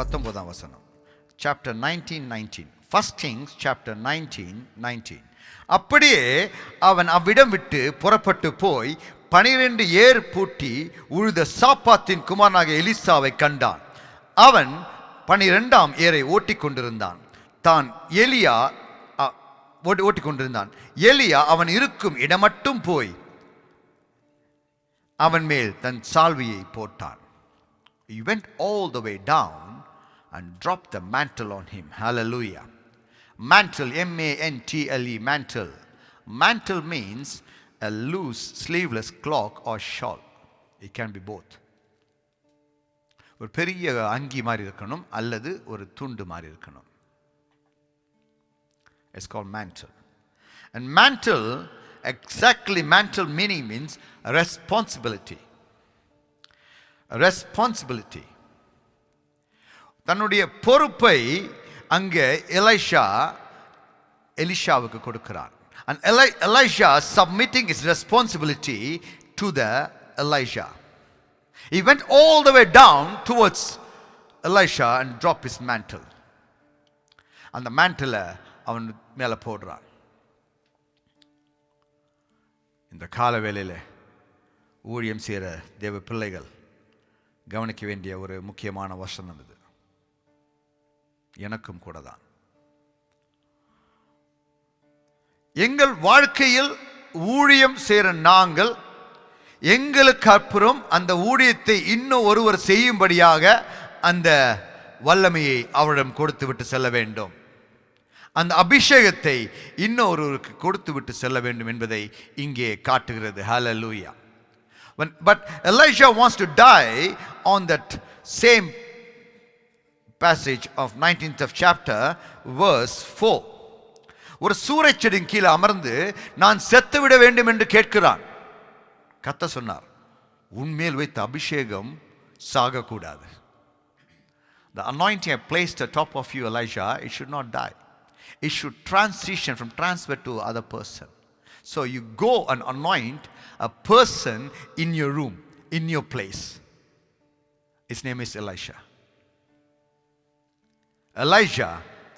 19 வசனம். Chapter 19:19. 1 Kings chapter 19:19. அப்படியே அவன் அவ்விடம் விட்டு புறப்பட்டு போய் 12 ஏர் பூட்டி உழுத சாப்பாத்தின் குமாரனாகிய எலிசாவை கண்டான். அவன் 12ஆம் ஏரை ஓட்டிக்கொண்டிருந்தான். எலியா அவன் இருக்கும் இடமட்டும் போய் அவன் மேல் தன் சால்வையை போட்டான். He went all the way down and dropped the mantle on him. Hallelujah. Mantle, M-A-N-T-L-E, mantle. Mantle means a loose sleeveless cloak or shawl. It can be both. ஒரு பெரிய அங்கி மாதிரி இருக்கணும் அல்லது ஒரு துண்டு மாதிரி இருக்கணும். It's called mantle. And mantle, exactly mantle meaning means responsibility. Responsibility. தன்னுடைய பொறுப்பை அங்கே எலிஷாவுக்கு கொடுக்கிறான். And Elisha submitting his responsibility to the Elijah. He went all the way down towards Elisha and dropped his mantle. அந்த mantle அவன் மேல போடுறான். இந்த கால வேளையில ஊழியம் செய்கிற தேவ பிள்ளைகள் கவனிக்க வேண்டிய ஒரு முக்கியமான வசனம் இது. எனக்கும் கூட தான். எங்கள் வாழ்க்கையில் ஊழியம் செய்கிற நாங்கள் எங்களுக்கு அப்புறம் அந்த ஊழியத்தை இன்னும் ஒருவர் செய்யும்படியாக அந்த வல்லமையை அவரிடம் கொடுத்து விட்டு செல்ல வேண்டும். அந்த அபிஷேகத்தை இன்னொருவருக்கு கொடுத்து விட்டு செல்ல வேண்டும் என்பதை இங்கே காட்டுகிறது. Hallelujah. But Elijah wants to die on that same passage of 19th of chapter, verse 4. ஒரு சூறைச்செடியின் கீழே அமர்ந்து நான் செத்துவிட வேண்டும் என்று கேட்கிறான். கர்த்தர் சொன்னார், உன்மேல் வைத்த அபிஷேகம் சாகக்கூடாது. The anointing I placed atop of you, Elijah, it should not die. It should transition from transfer to other person. So you go and anoint a person in your room, in your place. His name is Elisha.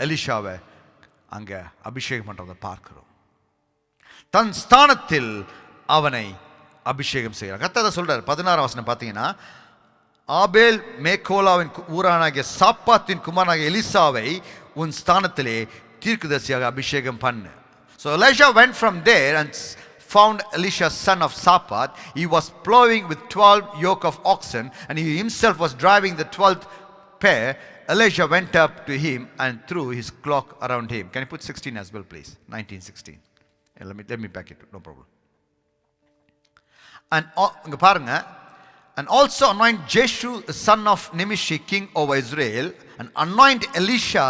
எலிஷாவை அங்க அபிஷேகம் பண்றதை பார்க்கிறோம். தன் ஸ்தானத்தில் அவனை அபிஷேகம் செய்கிறார். கர்த்தர் சொல்றார் 16ஆம் வசனம் பார்த்தீங்கன்னா, ஆபேல் மேகோலாவின் ஊரானாகிய சாப்பாத்தின் குமாரனாகிய எலிசாவை உன் ஸ்தானத்திலே தீர்க்கதரிசியாக அபிஷேகம் பண்ணு. So Elisha went from there and found Elisha son of Saphat. He was plowing with 12 yoke of oxen and he himself was driving the 12th pair. Elisha went up to him and threw his cloak around him. Can you put 16 as well, please? 19:16. Let me back it. No problem. And இங்க பாருங்க, and also anoint Jeshu son of Nimshi king over Israel, and anoint Elisha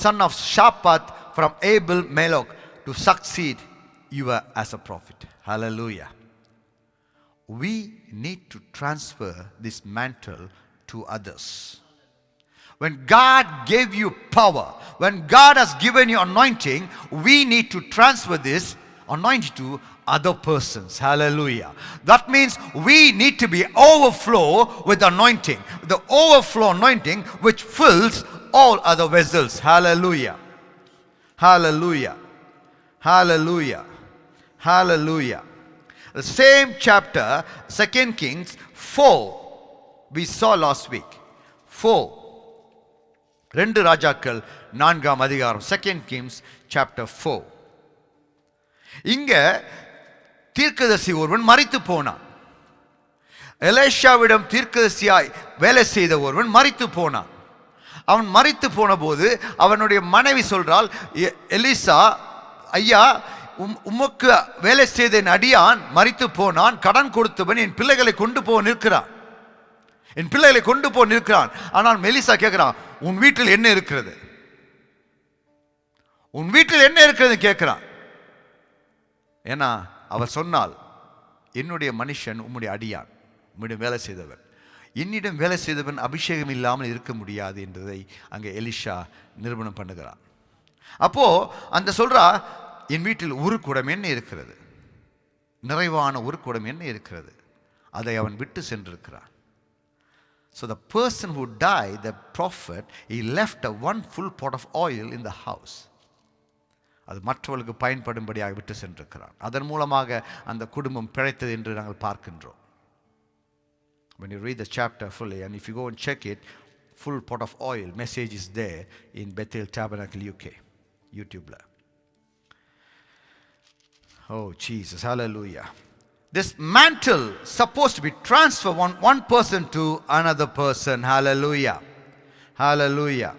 son of Shaphat from Abel Melech to succeed you as a prophet. Hallelujah. We need to transfer this mantle to others. When God gave you power, when God has given you anointing, we need to transfer this anointing to other persons. Hallelujah. That means we need to be overflow with anointing. The overflow anointing which fills all other vessels. Hallelujah. Hallelujah. Hallelujah. Hallelujah. The same chapter, 2 Kings 4, we saw last week. 4. 2 ராஜாக்கள் 4ஆம் அதிகாரம், 2 Kings chapter 4. இங்க தீர்க்கதரிசி ஒருவன் மரித்து போனான். எலிஷாவிடம் தீர்க்கதரிசியாய் வேலை செய்த ஒருவன் மரித்து போனான். அவன் மரித்து போன போது அவனுடைய மனைவி சொல்றாள், எலிசா ஐயா, உமக்கு வேலை செய்த என் அடியான் மரித்து போனான், கடன் கொடுத்தவன் என் பிள்ளைகளை கொண்டு போ நிற்கிறான், என் பிள்ளைகளை கொண்டு போ நிற்கிறான். ஆனால் எலிசா கேட்கிறான், உன் வீட்டில் என்ன இருக்கிறது, உன் வீட்டில் என்ன இருக்கிறது கேட்கிறான். ஏன்னா அவர் சொன்னால், என்னுடைய மனுஷன் உம்முடைய அடியான், உம்முடைய வேலை செய்தவன், என்னிடம் வேலை செய்தவன் அபிஷேகம் இல்லாமல் இருக்க முடியாது என்பதை அங்கே எலிஷா நிரூபணம் பண்ணுகிறான். அப்போ அந்த சொல்றா, என் வீட்டில் ஒரு குடம் என்ன இருக்கிறது, நிறைவான ஒரு குடம் என்ன இருக்கிறது, அதை அவன் விட்டு சென்றிருக்கிறான். So the person who died, the prophet, he left one full pot of oil in the house. அது மற்றவர்களுக்கு பயன்படும்படியாக விட்டு சென்றிருக்கிறான். அதன் மூலமாக அந்த குடும்பம் பிழைத்தது என்று நாங்கள் பார்க்கின்றோம். When you read the chapter fully, and if you go and check it, full pot of oil message is there in Bethel Tabernacle UK YouTube la. Oh Jesus, hallelujah. This mantle supposed to be transferred one person to another person. Hallelujah, hallelujah,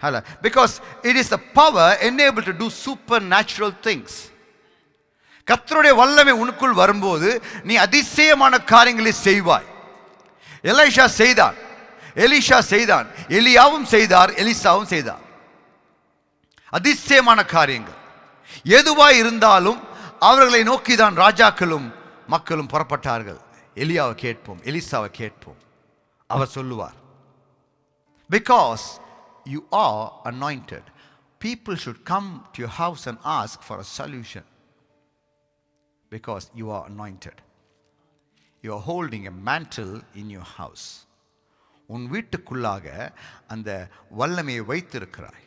hallelujah. Because it is the power enabled to do supernatural things. கர்த்தருடைய வல்லமை உனக்குள் வரும்போது நீ அதிசயமான காரியங்களை செய்வாய். எலிஷா செய்தான், எலிஷா செய்தான், எலியாவும் செய்தார், எலிசாவும் செய்தார். அதிசயமான காரியங்கள் எதுவாய் இருந்தாலும் அவர்களை நோக்கிதான் ராஜாக்களும் மக்களும் புறப்பட்டார்கள். எலியாவை கேட்போம், எலிசாவை கேட்போம், அவர் சொல்லுவார். Because you are anointed, people should come to your house and ask for a solution. Because you are anointed, you are holding a mantle in your house. உன் வீட்டுக்குள்ளாக அந்த வல்லமையை வைத்திருக்கிறாய்.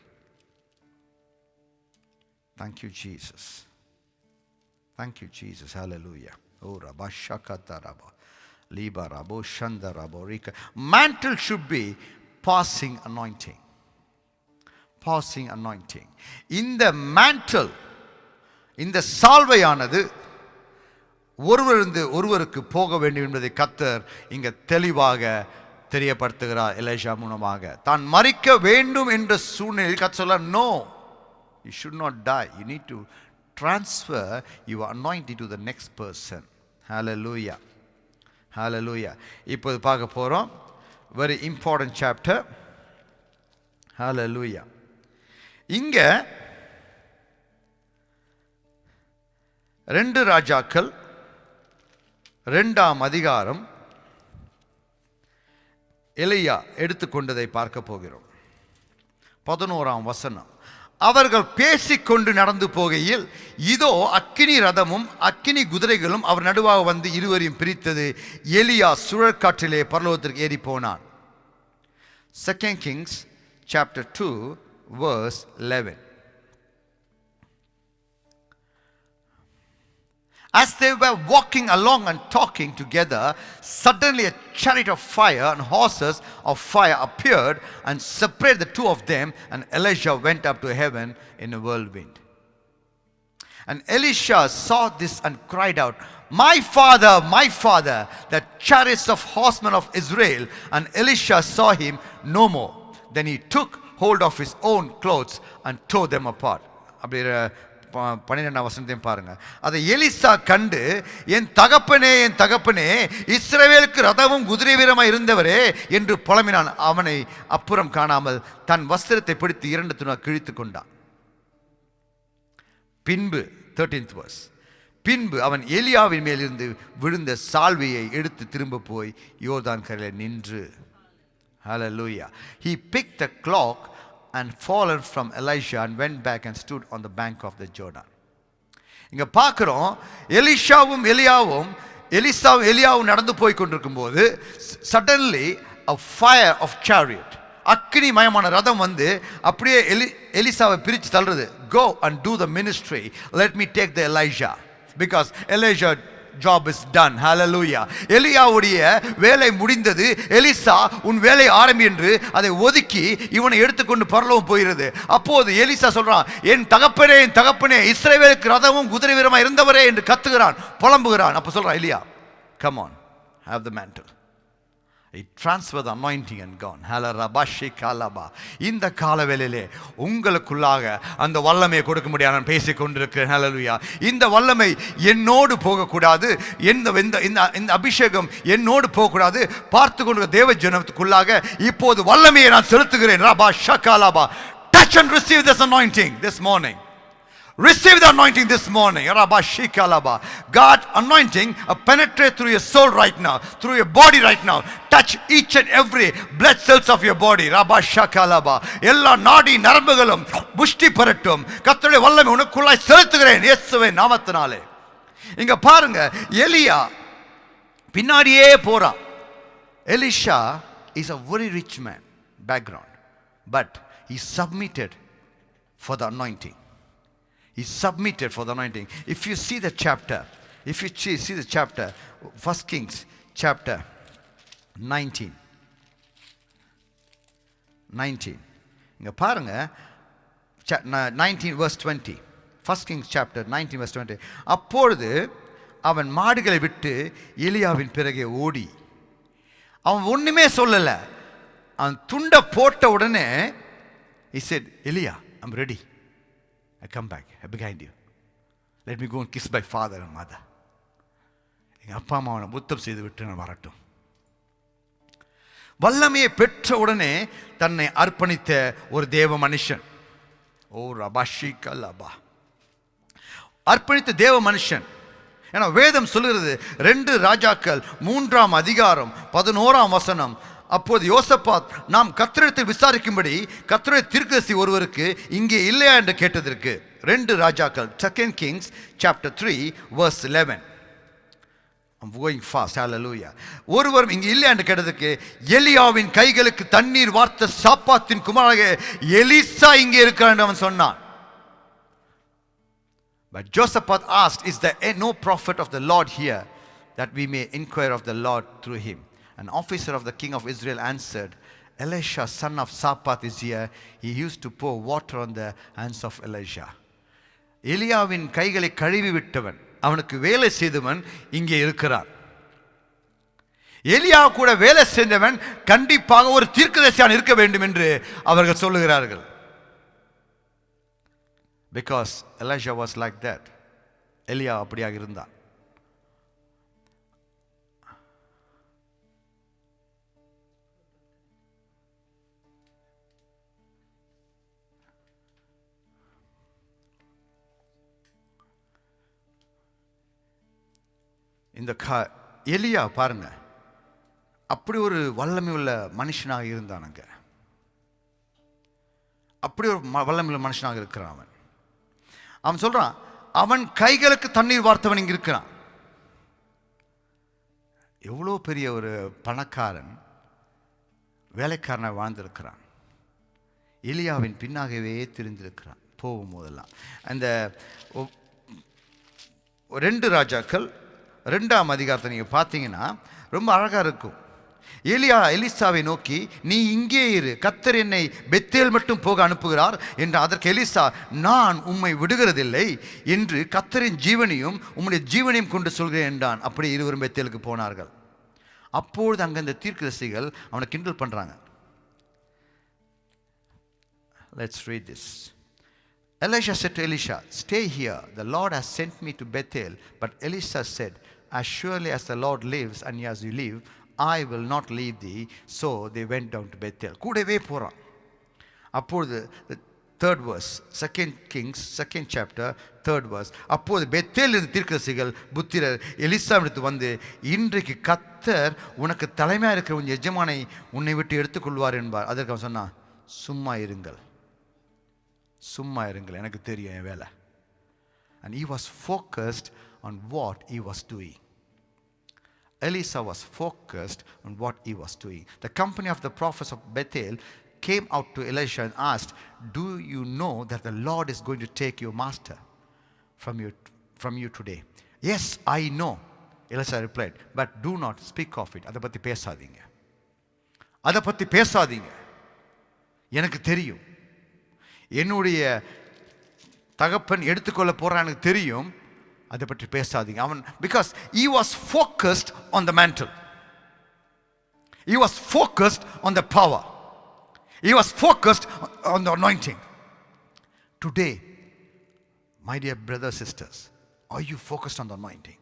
Thank you Jesus, thank you Jesus, hallelujah. Oh Rabba Shakata Rabba Liba Rabo Shanda Rabo Rika. Mantle should be passing anointing, passing anointing. இந்த mantle, இந்த சால்வையானது ஒருவருக்கு போக வேண்டும் என்பதை கர்த்தர் இங்க தெளிவாக தெரியப்படுத்துகிறார். எலிஷா மூலமாக தான் மரிக்க வேண்டும் என்ற சூழ்நிலையில் கர்த்தர் சொல்ல, no, you should not die, you need to transfer your anointing to the next person. Hallelujah, hallelujah. இப்போது பார்க்க போறோம் very important chapter. Hallelujah. இங்க 2 ராஜாக்கள் 2ஆம் அதிகாரம் எலியா எடுத்துக்கொண்டதை பார்க்க போகிறோம். 11ஆம் வசனம். அவர்கள் பேசிக்கொண்டு நடந்து போகையில் இதோ அக்கினி ரதமும் அக்கினி குதிரைகளும் அவர் நடுவாக வந்து இருவரையும் பிரித்தது. எலியா சுழற்காற்றிலே பரலோகத்திற்கு ஏறி போனான். 2 Kings chapter 2 verse 11. As they were walking along and talking together, suddenly a chariot of fire and horses of fire appeared and separated the two of them, and Elisha went up to heaven in a whirlwind. And Elisha saw this and cried out, my father, the chariots of horsemen of Israel. And Elisha saw him no more. Then he took hold of his own clothes and tore them apart. 12ஆம் வசனத்தையும் பாருங்க. அதை Elisha கண்டு, என் தகப்பனே இஸ்ரவேலுக்கு ரதமும் குதிரை வீரமாய் இருந்தவரே என்று புலம்பினான். அவனை அப்புறம் காணாமல் தன் வஸ்திரத்தை பிடித்து 2 துண்டாக கிழித்து கொண்டான். பின்பு 13th verse. பின்பு அவன் எலியாவின் மேலிருந்து விழுந்த சால்வையை எடுத்து திரும்ப போய் யோர்தான் கரையிலே நின்று. Hallelujah. He picked the cloak and fallen from Elisha and went back and stood on the bank of the Jordan. இங்க பார்க்கிறோம், எலிசாவும் எலியாவும் நடந்து போய் கொண்டிருக்கும் போது suddenly a fire of chariot, அக்கினி மயமான ரதம் வந்து அப்படியே எலிசாவை பிரிச்சு தள்ளுறது. Go and do the ministry, let me take the Elijah, because Elijah job is done. Hallelujah. எலியாவுடைய வேலை முடிந்தது. எலிசா உன் வேலை ஆரம்பி என்று அதை ஒதுக்கி இவனை எடுத்துக்கொண்டு பரலோகம் போகிறது. அப்போது எலிசா சொல்றான், என் தகப்பனே இஸ்ரவேலுக்கு ரதமும் குதிரை வீரமாய் இருந்தவரே என்று கத்துகிறான், புலம்புகிறான். அப்ப சொல்றான் எலியா, come on, have the mantle. He transferred the anointing and gone. இந்த காலவேளையிலே உங்களுக்குள்ளாக அந்த வல்லமையை கொடுக்க முடியாது. நான் பேசிக் கொண்டிருக்கிறேன். ஹல்லேலூயா. இந்த வல்லமை என்னோடு போகக்கூடாது, இந்த அபிஷேகம் என்னோடு போகக்கூடாது. பார்த்து கொண்டிருக்கிற தேவ ஜனத்துக்குள்ளாக இப்போது வல்லமையை நான் செலுத்துகிறேன். ரபா ஷகாலாபா. Touch and receive this anointing this morning. Receive the anointing this morning. God anointing penetrate through your soul right now, through your body right now. Touch each and every blood cells of your body. எல்லா நாடி நரம்புகளும் புஷ்டி பெறட்டும். கர்த்தருடைய வல்லமை உனக்குள்ளாய் செலுத்துகிறேன் இயேசுவின் நாமத்தினாலே. இங்க பாருங்க, எலியா பின்னாடியே போறான். Elisha is a very rich man, background. But he submitted for the anointing. He submitted for the anointing. If you see the chapter, 1 Kings chapter 19. இங்க பாருங்க 19 verse 20. 1 Kings chapter 19 verse 20. அப்பொழுது அவன் மாடுகளை விட்டு எலியாவின் பிறகே ஓடி, அவன் ஒண்ணுமே சொல்லல, அவன் துண்டை போட்ட உடனே he said, Elia, I'm ready. I come back. I'm behind you. Let me go and kiss my father and mother. எங்க அப்பா அம்மா அவனை முத்தம் செய்து விட்டு நான் வரட்டும். வல்லமையை பெற்ற உடனே தன்னை அர்ப்பணித்த ஒரு தேவ மனுஷன். ஓ ரபாஷி கல்லபா, அர்ப்பணித்த தேவ மனுஷன். ஏன்னா வேதம் சொல்லுகிறது 2 ராஜாக்கள் 3ஆம் அதிகாரம் 11ஆம் வசனம். அப்போது யோசபாத், நாம் கர்த்தரிடத்தில் விசாரிக்கும்படி கர்த்தருடைய தீர்க்கதரிசி ஒருவருக்கு இங்கே இல்லையா என்று கேட்டதற்கு 2 ராஜாக்கள் 2 Kings chapter 3 verse 11. I'm going fast. Hallelujah. ஒருவரும் இங்கே இல்லை என்று கேட்டதற்கு எலியாவின் கைகளுக்கு தண்ணீர் வார்த்த சாப்பாத்தின் குமாரனாக எலிசா இங்கே இருக்கிறான் என்று அவன் சொன்னான். But Josaphat asked, is there no prophet of the Lord here, that we may inquire of the Lord through him? An officer of the king of Israel answered, Elisha, son of Shaphat, is here. He used to pour water on the hands of Elijah. எலியாவின் கைகளை கழுவி விட்டவன், அவனுக்கு வேலை செய்தவன் இங்கே இருக்கிறான். எலியா கூட வேலை செய்தவன் கண்டிப்பாக ஒரு தீர்க்கதரிசியாக இருக்க வேண்டும் என்று அவர்கள் சொல்லுகிறார்கள். Because Elijah was like that. எலியா அப்படியாக இருந்தான். இந்த எலியா பாருங்க, அப்படி ஒரு வல்லமை உள்ள மனுஷனாக இருந்தானுங்க. அப்படி ஒரு வல்லமை உள்ள மனுஷனாக இருக்கிறான் அவன். அவன் சொல்றான், அவன் கைகளுக்கு தண்ணீர் வார்த்தவன் இங்க இருக்கிறான். எவ்வளோ பெரிய ஒரு பணக்காரன், வேலைக்காரனை வாழ்ந்திருக்கிறான். எலியாவின் பின்னாகவே தெரிந்திருக்கிறான் போகும் போதெல்லாம். அந்த 2 ராஜாக்கள் 2ஆம் அதிகாரத்தை நீங்கள் பார்த்தீங்கன்னா ரொம்ப அழகாக இருக்கும். எலிசாவை நோக்கி, நீ இங்கே இரு, கர்த்தர் என்னை பெத்தேல் மட்டும் போக அனுப்புகிறார் என்று. அதற்கு எலிசா, நான் உம்மை விடுகிறதில்லை என்று கர்த்தரின் ஜீவனையும் உம்முடைய ஜீவனையும் கொண்டு சொல்கிறேன் என்றான். அப்படி இருவரும் பெத்தேலுக்கு போனார்கள். அப்பொழுது அங்கே இந்த தீர்க்கதரிசிகள் அவனை கிண்டல் பண்ணுறாங்க. Let's read this. Elisha said to Elisha, stay here, the Lord has sent me to Bethel. But Elisha said, as surely as the Lord lives and as you live, I will not leave thee. So they went down to Bethel. கூடவே போறான். அப்பொழுது the 3rd verse, 2 Kings 2nd chapter 3rd verse. அப்போது Bethel இருந்த தீர்க்கதரிசிகள் புத்திரர் எலிசாவிடத்து வந்து, இன்றைக்கு கர்த்தர் உனக்கு தலைமையாக இருக்கிற உன் எஜமானை உன்னை விட்டு எடுத்துக்கொள்வார் என்பார். அதற்கு அவன் சொன்னான், சும்மா இருங்கள், எனக்கு தெரியும் என் வேலை. And he was focused on what he was doing. Elisha was focused on what he was doing. The company of the prophets of Bethel came out to Elisha and asked, do you know that the Lord is going to take your master from you today? Yes, I know, Elisha replied, but do not speak of it. அதை பற்றி பேசாதீங்க, எனக்கு தெரியும், என்னுடைய தகப்பன் எடுத்துக்கொள்ள போறான், எனக்கு தெரியும், அதை பற்றி பேசாதீங்க. அவன், because he was focused on the mantle, he was focused on the power, he was focused on the anointing. Today, my dear brothers, sisters, are you focused on the anointing?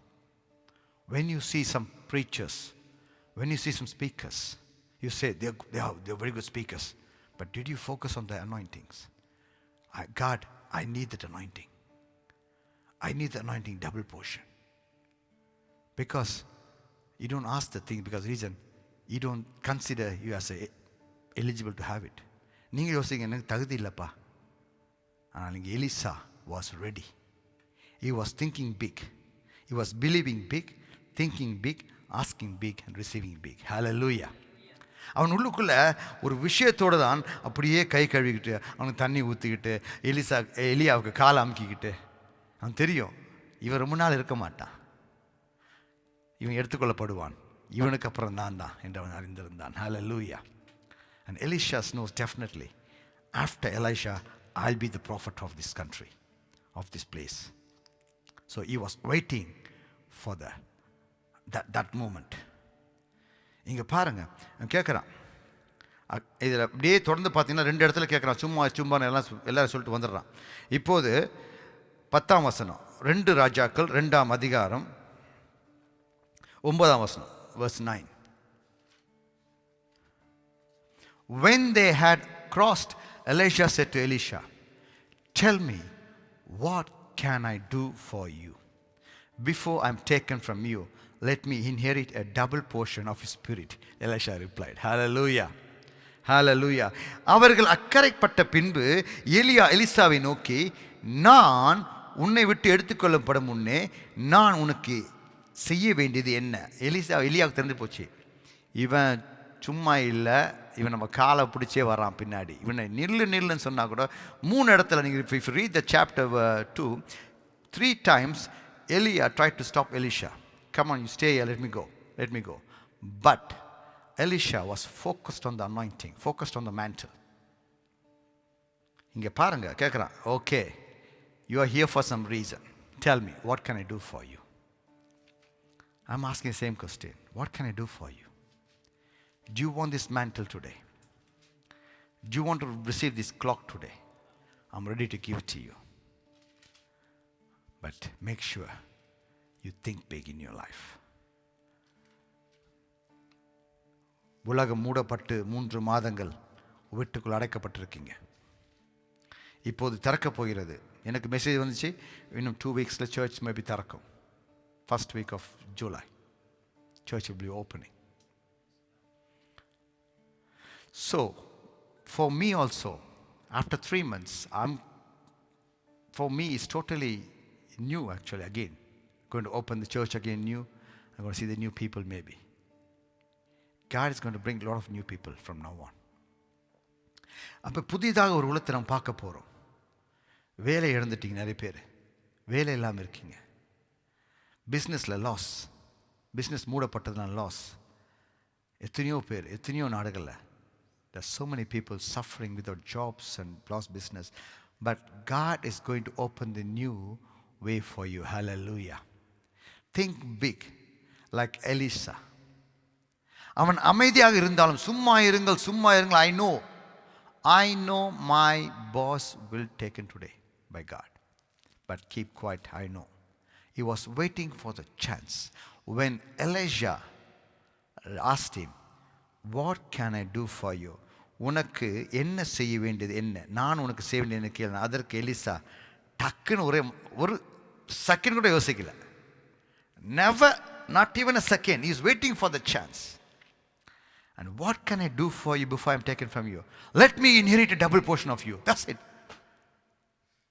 When you see some preachers, when you see some speakers, you say they're very good speakers, but did you focus on the anointings? God, I need that anointing. I need the anointing double portion. Because you don't ask the thing because reason you don't consider you as eligible to have it. நீங்க யோசிங்க, எனக்கு தகுதி இல்லப்பா. ஆனால் நீங்க Elisha was ready. He was thinking big. He was believing big, thinking big, asking big and receiving big. Hallelujah. அவன் உள்ளுக்குள்ள ஒரு விஷயத்தோடு தான் அப்படியே கை கழுவிக்கிட்டு அவனுக்கு தண்ணி ஊற்றிக்கிட்டு எலியாவுக்கு காலை அமுக்கிக்கிட்டு அவன் தெரியும் இவன் ரொம்ப நாள் இருக்க மாட்டான், இவன் எடுத்துக்கொள்ளப்படுவான், இவனுக்கு அப்புறம் நான் தான் என்று அவன் அறிந்திருந்தான். Hallelujah. And Elisha knows definitely, after Elisha, I'll be the prophet of this country, of this place. So he was waiting for that moment. இங்கே பாருங்க, கேட்குறான். இதில் அப்படியே தொடர்ந்து பார்த்தீங்கன்னா 2 இடத்துல கேட்குறான். சும்மா எல்லாரும் சொல்லிட்டு வந்துடுறான். இப்போது 10ஆம் வசனம், 2 ராஜாக்கள் 2ஆம் அதிகாரம் 9ஆம் வசனம், verse 9. When they had crossed, Elisha said to Elisha, tell me, what can I do for you? Before I am taken from you, let me inherit a double portion of his spirit. Elisha replied. Hallelujah. Hallelujah. அவர்கள் அக்கறைப்பட்ட பின்பு எலிசாவை நோக்கி, நான் உன்னை விட்டு எடுத்துக்கொள்ளப்படும் முன்னே நான் உனக்கு செய்ய வேண்டியது என்ன? எலியாவுக்கு தெரிஞ்சு போச்சு, இவன் சும்மா இல்லை, இவன் நம்ம காலை பிடிச்சே வரான் பின்னாடி. இவனை நில்லுன்னு சொன்னால் கூட 3 இடத்துல நீங்கள் if you read the chapter 2, 3 times Elia tried to stop Elisha. Come on, you stay here, let me go. But Elisha was focused on the anointing, focused on the mantle. இங்கே பாருங்க, கேட்குறான், okay, you are here for some reason. Tell me, what can I do for you? I'm asking the same question. What can I do for you? Do you want this mantle today? Do you want to receive this clock today? I'm ready to give it to you. But make sure you think big in your life. உலகம் மூடப்பட்டு 3 மாதங்கள் வீட்டுக்குள் அடைக்கப்பட்டிருக்கீங்க. இப்போது திறக்கப் போகிறது. எனக்கு message வந்துச்சு, இன்னும் 2 weeksல search maybe திறக்கும். First week of July, church will be opening. So, for me also, after 3 months, for me it's totally new actually again. Going to open the church again new. I'm going to see the new people maybe. God is going to bring a lot of new people from now on. அப்போ புதிதாக ஒரு உலகத்தை நம்ம பார்க்க போகிறோம். வேலை இழந்துட்டீங்க, நிறைய பேர் வேலை இல்லாமல் இருக்கீங்க. பிஸ்னஸில் லாஸ், பிஸ்னஸ் மூடப்பட்டதுனால லாஸ். எத்தனையோ பேர், எத்தனையோ நாடுகளில் there's so many people suffering without jobs and lost business. But God is going to open the new way for you. Hallelujah. Think big like Elisha. அவன் அமைதியாக இருந்தாலும் சும்மா இருங்கள், I know my boss will taken today by God. But keep quiet, I know. He was waiting for the chance. When Elijah asked him, what can I do for you? உனக்கு என்ன செய்ய வேண்டியது என்ன, நான் உனக்கு செய்ய வேண்டியது என்ன கேள்வி. அதற்கு எலிசா டக்குன்னு ஒரு செகண்ட் கூட யோசிக்கல. Never, not even a second. He is waiting for the chance. And what can I do for you before I am taken from you? Let me inherit a double portion of you. That's it.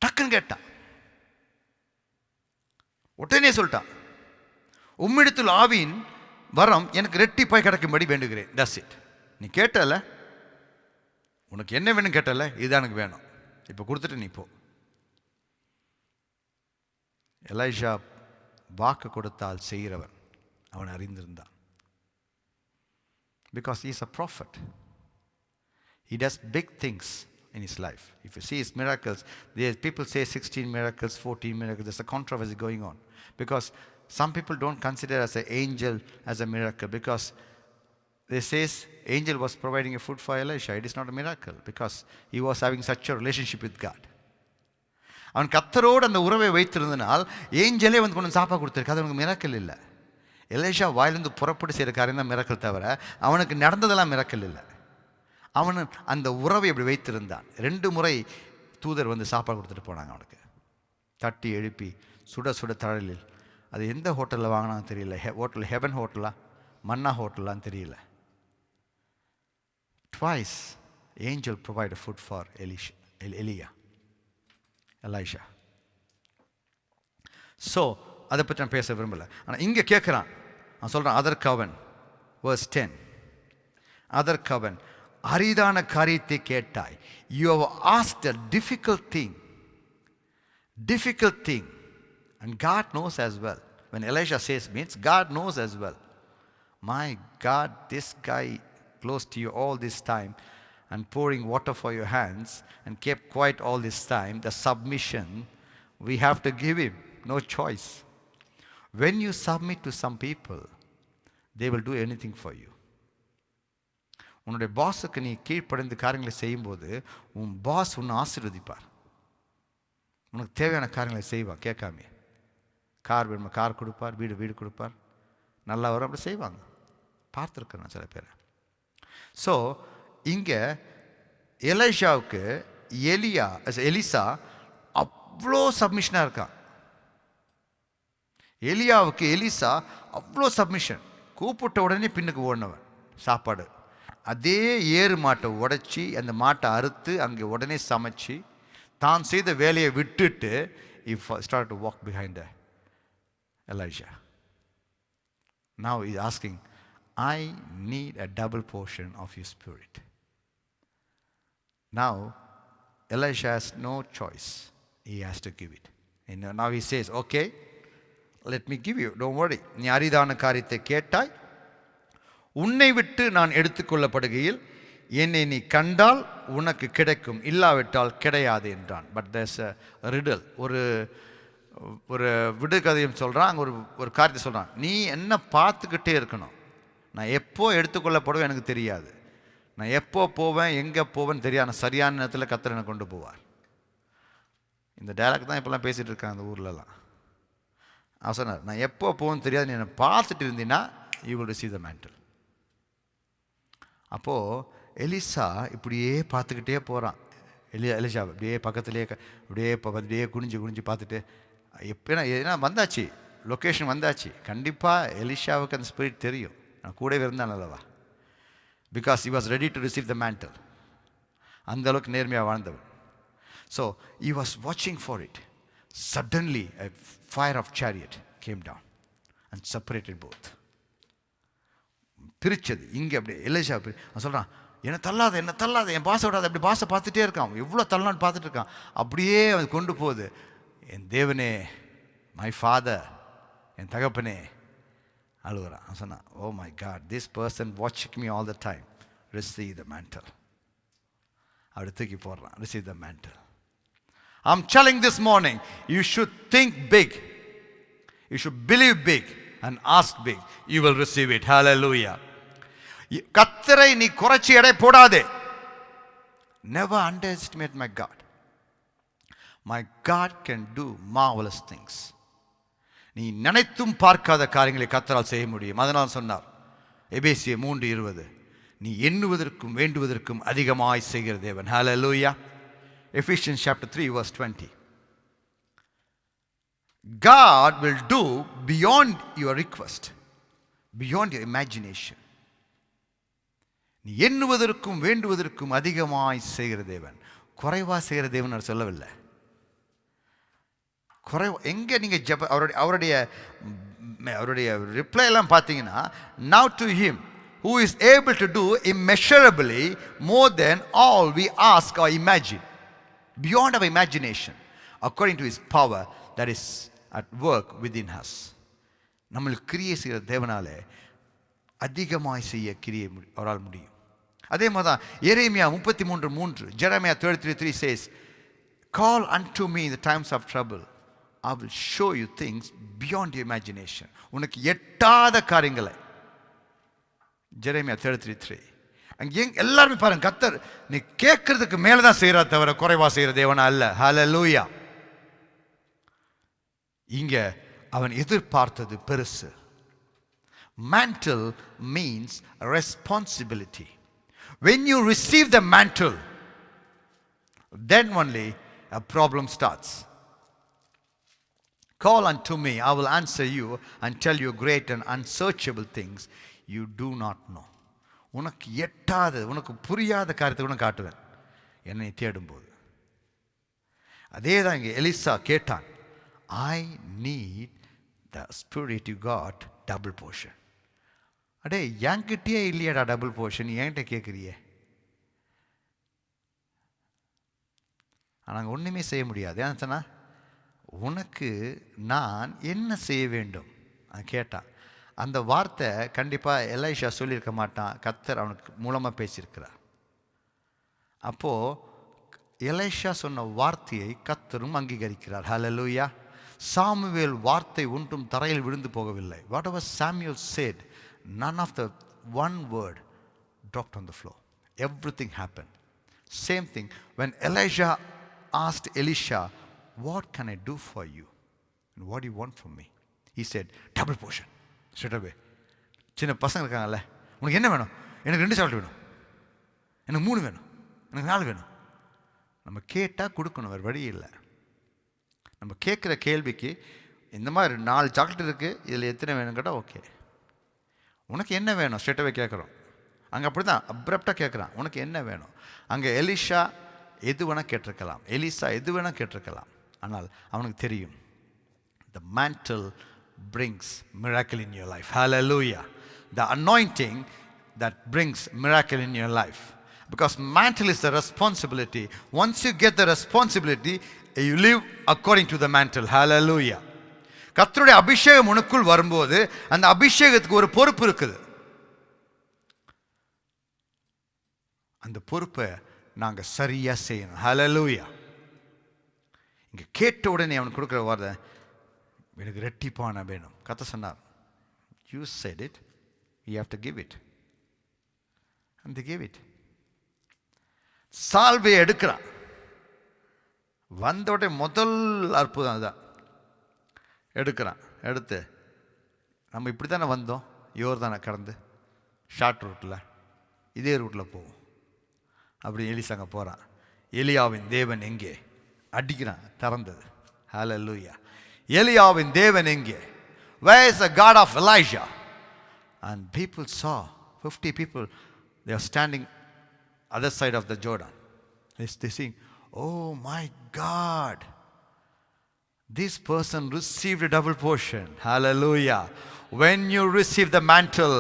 டக்குன்னு கேட்டான். உடனே சொல்லிட்டான், உம்மிடத்தில் ஆவியின் வரம் எனக்கு ரெட்டிப்பாய் கிடைக்கும்படி வேண்டுகிறேன். That's it. நீ கேட்டல, உனக்கு என்ன வேணும் கேட்டல, இதுதான் எனக்கு வேணும், இப்போ கொடுத்துட்டு நீ போ. எலைஷா வாக்கு கொடுத்தால் செய்கிறவன், அவன் அறிந்திருந்தான். Because he is a prophet. He does big things in his life. If you see his miracles, people say 16 miracles, 14 miracles. There's a controversy going on. Because some people don't consider as an angel as a miracle. Because they say angel was providing a food for Elisha. It is not a miracle. Because he was having such a relationship with God. அவன் கர்த்தரோடு அந்த உறவை வைத்திருந்தனால் ஏஞ்சலே வந்து கொண்டு சாப்பாடு கொடுத்துருக்கு. அது அவனுக்கு மிராக்கல் இல்லை. எலிஷா வாயிலிருந்து புறப்பட்டு செய்கிற காரியம் தான் மிராக்கல், தவிர அவனுக்கு நடந்ததெல்லாம் மிராக்கல் இல்லை. அவனு அந்த உறவை அப்படி வைத்திருந்தான். 2 முறை தூதர் வந்து சாப்பாடு கொடுத்துட்டு போனாங்க அவனுக்கு, தட்டி எழுப்பி சுட சுட தழலில். அது எந்த ஹோட்டலில் வாங்கினான்னு தெரியல. ஹோட்டல் ஹெவன் ஹோட்டலா மன்னா ஹோட்டலான்னு தெரியல. Twice angel provided food for Elisha. So அதை பற்றி நான் பேச விரும்பலை. ஆனால் இங்கே கேட்குறான், நான் சொல்கிறேன், அதற்கு அவன் verse 10, அதற்கு அவன், அரிதான காரியத்தை கேட்டாய். You have asked a difficult thing. Difficult thing. And God knows as well. When Elisha says means God knows as well. My God, this guy close to you all this time and pouring water for your hands and kept quiet all this time, the submission we have to give him. No choice. When you submit to some people, they will do anything for you. உன்னுடைய பாஸுக்கு நீ கீழ்ப்படைந்து காரியங்களை செய்யும்போது உன் pass உன்னை ஆசீர்வதிப்பார். உனக்கு தேவையான காரியங்களை செய்வான் கேட்காமே. கார் வேணுமா கார் கொடுப்பார், வீடு வீடு கொடுப்பார், நல்லா வரும், அப்படி செய்வாங்க. பார்த்துருக்கேன் நான் சில பேரை. ஸோ இங்கே எலிஷாவுக்கு எலிசா அவ்வளோ சப்மிஷனாக இருக்கான். எலியாவுக்கு எலிசா அவ்வளோ சப்மிஷன். கூப்பிட்ட உடனே பின்னுக்கு ஓடினவன். சாப்பாடு அதே ஏறு மாட்டை உடைச்சி அந்த மாட்டை அறுத்து அங்கே உடனே சமைச்சு தான் செய்த வேலையை விட்டுட்டு he started to walk behind Elijah. Now he is asking, I need a double portion of your spirit. Now Elisha has no choice. He has to give it. And now he says, okay, let me give you. Don't worry. நீ அரிதான காரியத்தை கேட்டாய், உன்னை விட்டு நான் எடுத்துக்கொள்ளப்படுகையில் என்னை நீ கண்டால் உனக்கு கிடைக்கும், இல்லாவிட்டால் கிடையாது என்றான். But there's a riddle. ஒரு விடுகதையும் சொல்கிறான். அங்கே ஒரு காரியத்தை சொல்கிறான். நீ என்ன பார்த்துக்கிட்டே இருக்கணும். நான் எப்போ எடுத்துக்கொள்ளப்படுவேன் எனக்கு தெரியாது. நான் எப்போ போவேன் எங்கே போவேன்னு தெரியாது. நான் சரியான நேரத்தில் கர்த்தர் என்னை கொண்டு போவார். இந்த டைலாக் தான் இப்போலாம் பேசிகிட்டு இருக்காங்க அந்த ஊர்லலாம். அவன் சொன்னார், நான் எப்போ போவேன்னு தெரியாது, நீ என்னை பார்த்துட்டு இருந்தீங்கன்னா you will receive the mantle. அப்போது எலிசா இப்படியே பார்த்துக்கிட்டே போகிறான். எலிசா அப்படியே பக்கத்துலேயே அப்படியே குனிஞ்சு பார்த்துட்டு ஏன்னா வந்தாச்சு, லொக்கேஷன் வந்தாச்சு. கண்டிப்பாக எலிஷாவுக்கு அந்த ஸ்பிரிட் தெரியும், நான் கூடவே இருந்தான் அல்லவா. Because he was ready to receive the mantle. அந்த அளவுக்கு நேர்மையாக வாழ்ந்தவன். So he was watching for it. Suddenly a fire of chariot came down and separated both. பிரிச்சது இங்கே அப்படியே எலிசா அவன் சொல்கிறான், என்னை தள்ளாத என் பாசை விடாத. அப்படி பாசை பார்த்துட்டே இருக்கான். எவ்வளோ தள்ளான்னு பார்த்துட்டு இருக்கான். அப்படியே அவன் கொண்டு போகுது. என் தேவனே, மை ஃபாதர், என் தகப்பனே அழுகுறான். அவன் சொன்னான், oh my God, this person வாட்சிங் me all the time, receive the mantle. அப்படி தூக்கி போடுறான், receive the mantle. I'm telling this morning, you should think big. You should believe big and ask big. You will receive it. Hallelujah. கர்த்தரை நீ குறைச்சி எடை போடாதே. Never underestimate my God. My God can do marvelous things. நீ நினைத்தும் பார்க்காத காரியங்களை கர்த்தரால் செய்ய முடியும். அதனால் சொன்னார் எபேசியர் 3:20, நீ எண்ணுவதற்கும் வேண்டுவதற்கும் அதிகமாய் செய்கிற தேவன். Hallelujah. Ephesians chapter 3 verse 20. God will do beyond your request, beyond your imagination. நீ எண்ணுவதற்கும் வேண்டுவதற்கும் அதிகமாய் செய்கிற தேவன். குறைவா செய்கிற தேவன் சொல்லவில்லை. எங்கே நீங்கள் அவருடைய ரிப்ளை எல்லாம் பார்த்தீங்கன்னா, now to him who is able to do immeasurably more than all we ask or imagine, beyond our imagination, according to his power that is at work within us. நம்மளுக்கு கிரியை செய்கிற தேவனாலே அதிகமாய் செய்ய கிரியை அவரால் முடியும். அதே மாதிரி தான் எரேமியா 33:3, Jeremiah 33:3 says, call unto me in the times of trouble, I will show you things beyond your imagination. உனக்கு எட்டாத காரியங்களை. Jeremiah 33:3. அங்கே எல்லாருமே பாருங்க, கர்த்தர் நீ கேட்கறதுக்கு மேலே தான் செய்கிறா தவிர குறைவா செய்கிற தேவனா அல்ல. ஹல்லேலூயா. இங்கே அவன் எதிர்பார்த்தது பெருசு. Mantle means responsibility. When you receive the mantle, then only a problem starts. Call unto me, I will answer you and tell you great and unsearchable things you do not know. உனக்கு எட்டாத, உனக்கு புரியாத காரியத்தை கூட காட்டுவேன் என்னை தேடும்போது. அதே தான் இங்கே எலிசா கேட்டான். I need the spirit you got, double portion. அடே என்கிட்டயே இல்லையாடா டபுள் போர்ஷன், என்கிட்ட கேட்குறியே. ஆனால் ஒன்றுமே செய்ய முடியாது. ஏன்னு சொன்னால், உனக்கு நான் என்ன செய்ய வேண்டும் கேட்டான். அந்த வார்த்தை கண்டிப்பாக எலைஷா சொல்லியிருக்க மாட்டான், கர்த்தர் அவனுக்கு மூலமாக பேசியிருக்கிறார். அப்போது எலைஷா சொன்ன வார்த்தையை கர்த்தரும் அங்கீகரிக்கிறார். ஹல்லேலூயா. சாமுவேல் வார்த்தை ஒன்றும் தரையில் விழுந்து போகவில்லை. What ever Samuel said, none of the one word dropped on the floor. Everything happened. Same thing when Elijah asked Elisha, what can I do for you and what do you want from me? He said, double portion. Straight away. சின்ன பசங்க இருக்காங்கல்ல, உனக்கு என்ன வேணும்? எனக்கு 2 சாப்பிட்டு வேணும், எனக்கு 3 வேணும், எனக்கு 4 வேணும். நம்ம கேட்டால் கொடுக்கணும், வேறு வழி இல்லை. நம்ம கேட்குற கேள்விக்கு இந்த மாதிரி 4 சாக்லேட் இருக்குது, இதில் எத்தனை வேணும் கேட்டால் ஓகே. உனக்கு என்ன வேணும் ஸ்ட்ரெயிட்டாகவே கேட்குறோம். அங்கே அப்படி தான் அப்ரப்டாக கேட்குறான், உனக்கு என்ன வேணும். அங்கே எலிஷா எது வேணால் கேட்டிருக்கலாம், எலிசா எது வேணால் கேட்டிருக்கலாம். ஆனால் அவனுக்கு தெரியும், the mantle brings miracle in your life. Hallelujah. The anointing that brings miracle in your life. Because mantle is the responsibility. Once you get the responsibility, you live according to the mantle. Hallelujah. கர்த்தருடைய அபிஷேகம் உனக்குள் வரும்போது அந்த அபிஷேகத்துக்கு ஒரு பொறுப்பு இருக்குது. அந்த பொறுப்பை நாங்கள் சரியாக செய்யணும். ஹல்லேலூயா. இங்கே கேட்ட உடனே அவனுக்கு கொடுக்குற வார்த்தை, எனக்கு ரெட்டிப்பான வேணும். கர்த்தர் சொன்னார், you said it, you have to give it. And they gave it. சால்வையை எடுக்கிறான். வந்தோட முதல் அற்புதம் அதுதான். எடுக்கிறான். எடுத்து, நம்ம இப்படி தானே வந்தோம், யோர்தானை கடந்து ஷார்ட் ரூட்டில், இதே ரூட்டில் போவோம். அப்படி எலிசாங்க போகிறான். எலியாவின் தேவன் எங்கே? அடிக்கிறான், திறந்தது. ஹல்லேலூயா. எலியாவின் தேவன் எங்கே? Where is the God of Elijah? And people saw 50 people, they are standing other side of the Jordan. They sing, oh my God, this person received a double portion. Hallelujah. When you receive the mantle,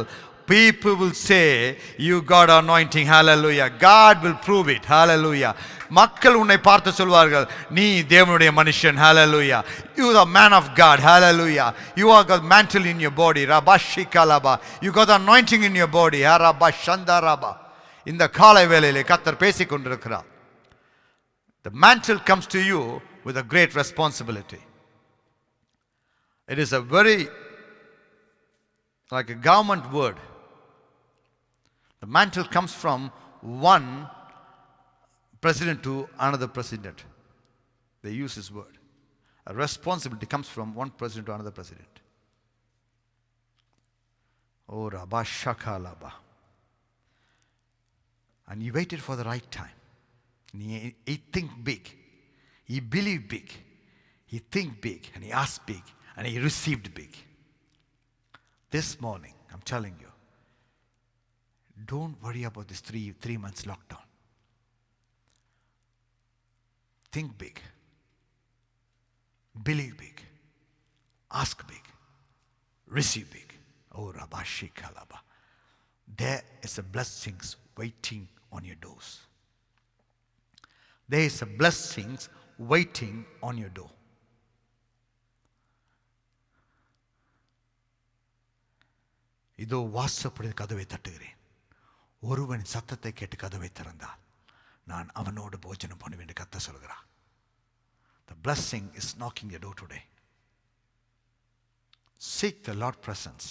people will say you got anointing. Hallelujah. God will prove it. Hallelujah. மக்கள் உன்னை பார்த்து சொல்வார்கள், நீ தேவனுடைய மனுஷன். Hallelujah. You are the man of God. Hallelujah. You are got mantle in your body. Rabashikalaba. You got anointing in your body. Rabashandaraba. இந்த காலை வேளையிலே கர்த்தர் பேசிக் கொண்டிருக்கிறார். The mantle comes to you with a great responsibility. It is a very, like a government word. The mantle comes from one president to another president. They use this word. A responsibility comes from one president to another president. Oh, Rabba Shakalaba. And he waited for the right time. And he think big. He believed big. He think big. And he asked big. And he received big. This morning, I'm telling you, don't worry about this three months lockdown. Think big. Believe big. Ask big. Receive big. Oh, Rabashi Kalaba. There is a blessings waiting on your doors. There is a blessings waiting on your door. இதோ வாசப்படி கதவை தட்டுகிறேன், ஒருவன் சத்தத்தை கேட்டு கதவை திறந்தால் நான் அவனோடு போஜனம் பண்ணுவேன் என்று கர்த்தர் சொல்கிறார். The blessing is knocking your door today. Seek the Lord's presence.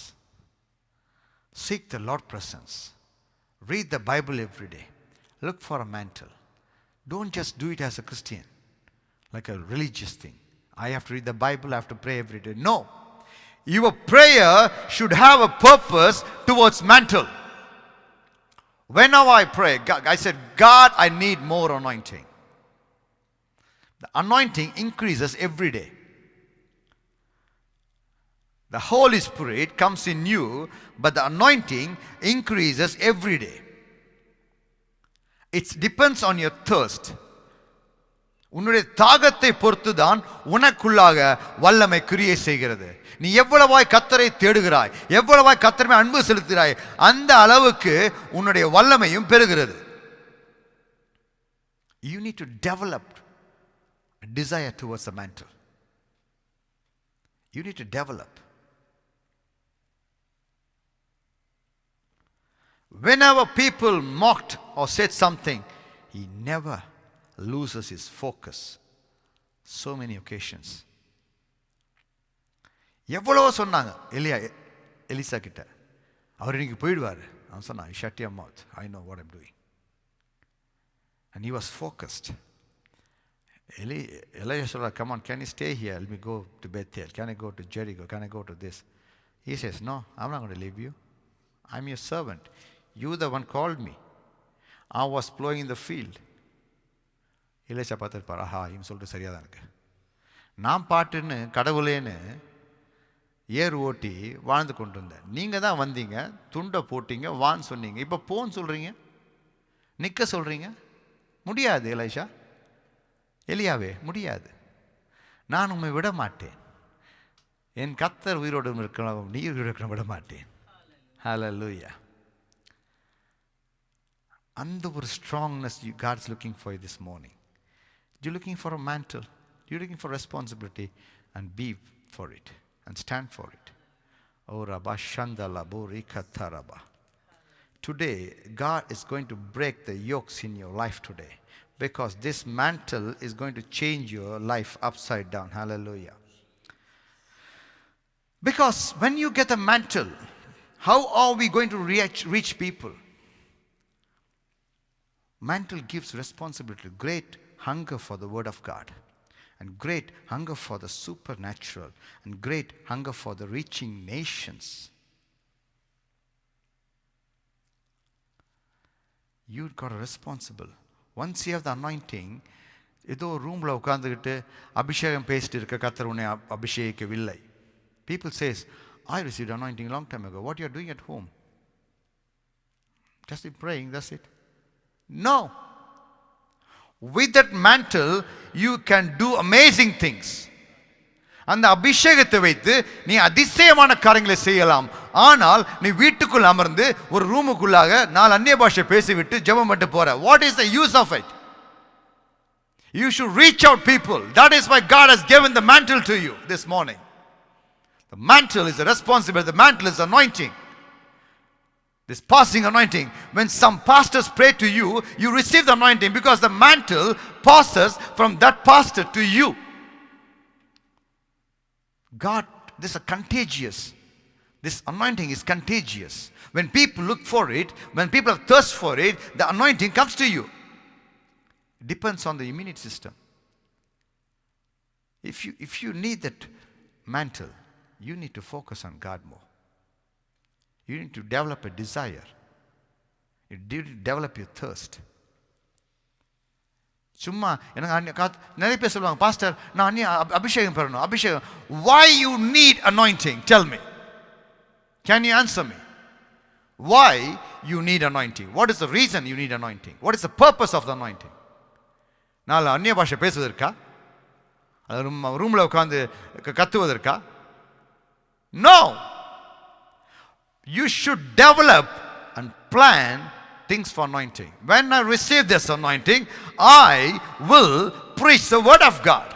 Seek the Lord's presence. Read the Bible every day. Look for a mantle. Don't just do it as a Christian, like a religious thing. I have to read the Bible, I have to pray every day. No. Your prayer should have a purpose towards mantle. Whenever I pray, I said, God, I need more anointing. The anointing increases every day. The Holy Spirit comes in you, but the anointing increases every day. It depends on your thirst. உன்னுடைய தாகத்தை பொறுத்துதான் உனக்குள்ளாக வல்லமை கிரியை செய்கிறது. நீ எவ்வளவாய் கர்த்தரை தேடுகிறாய், எவ்வளவாய் கர்த்தரை அன்பு செலுத்துகிறாய், அந்த அளவுக்கு உன்னுடைய வல்லமையும் பெருகிறது. You need to develop a desire towards the mantle. You need to develop. Whenever people mocked or said something, he never loses his focus. So many occasions. எவ்வளோ சொன்னாங்க எலிசா கிட்ட, அவர் இன்னைக்கு போயிடுவார். அவன் சொன்னான், shut your mouth, I know what I'm doing. And he was focused. Elijah said, come on, can you stay here? Let me go to Bethel. Can I go to Jericho? Can I go to this? He says, no, I'm not going to leave you. I'm your servant. You the one called me. I was plowing in the field. Elijah பார்த்துருப்பார், ஆஹா இவன் சொல்லிட்டு சரியாக தான் இருக்கு. நான் பாட்டுன்னு கடவுளேன்னு ஏர் ஓட்டி வாழ்ந்து கொண்டு இருந்தேன். நீங்கள் தான் வந்தீங்க, துண்டை போட்டீங்க, வான்னு சொன்னீங்க. இப்போ போன்னு சொல்கிறீங்க, நிற்க சொல்கிறீங்க. முடியாது எலிஷா, எலியாவே முடியாது. நான் உண்மை விட மாட்டேன். என் கர்த்தர் உயிரோடு இருக்கணும், நீ உயிரோடு விட மாட்டேன். ஹல்லேலூயா. அந்த ஒரு strongness God's looking for you this morning. You're looking for a mantle. You're looking for responsibility, and be for it and stand for it. Oh Rabba Shandala Borikataraba. Today, God is going to break the yokes in your life today, because this mantle is going to change your life upside down. Hallelujah. Because when you get a mantle, how are we going to reach people? Mantle gives responsibility, great hunger for the word of God, and great hunger for the supernatural, and great hunger for the reaching nations. You got a responsible. Once you have the anointing, ஏதோ ரூமில் உட்காந்துக்கிட்டு அபிஷேகம் பேசிட்டு இருக்க கர்த்தர் உன்னை அபிஷேகிக்கவில்லை. People says, I received anointing a long time ago. What you are doing at home? Just be praying, that's it. No. With that mantle, you can do amazing things. அந்த அபிஷேகத்தை வைத்து நீ அதிசயமான காரியங்களை செய்யலாம். ஆனால் நீ வீட்டுக்குள் அமர்ந்து ஒரு ரூமுக்குள்ளாக 4 அந்நிய பாஷை பேசிவிட்டு ஜெபம் பண்ணிட்டு போற. What is the use of it? You should reach out people. That is why God has given the mantle to you this morning. The mantle is a responsibility. The mantle is anointing. This passing anointing. When some pastors pray to you, you receive the anointing because the mantle passes from that pastor to you. God, this is contagious. This anointing is contagious. When people look for it, when people have thirst for it, the anointing comes to you. It depends on the immune system. If you need that mantle, you need to focus on God more. You need to develop a desire. You need to develop your thirst. சும்மா எனக்கு நிறைய பேர் சொல்லுவாங்க, pastor நான் அபிஷேகம் பெறணும், அபிஷேகம். Why you need anointing? Tell me. Can you answer me? Why you need anointing? What is the reason you need anointing? What is the purpose of the anointing? நாலு அந்நிய பாஷை பேசுவதற்கா? ரூமில் உட்காந்து கத்துவதற்கா? No. You should develop and plan things for anointing. When I receive this anointing, I will preach the word of God.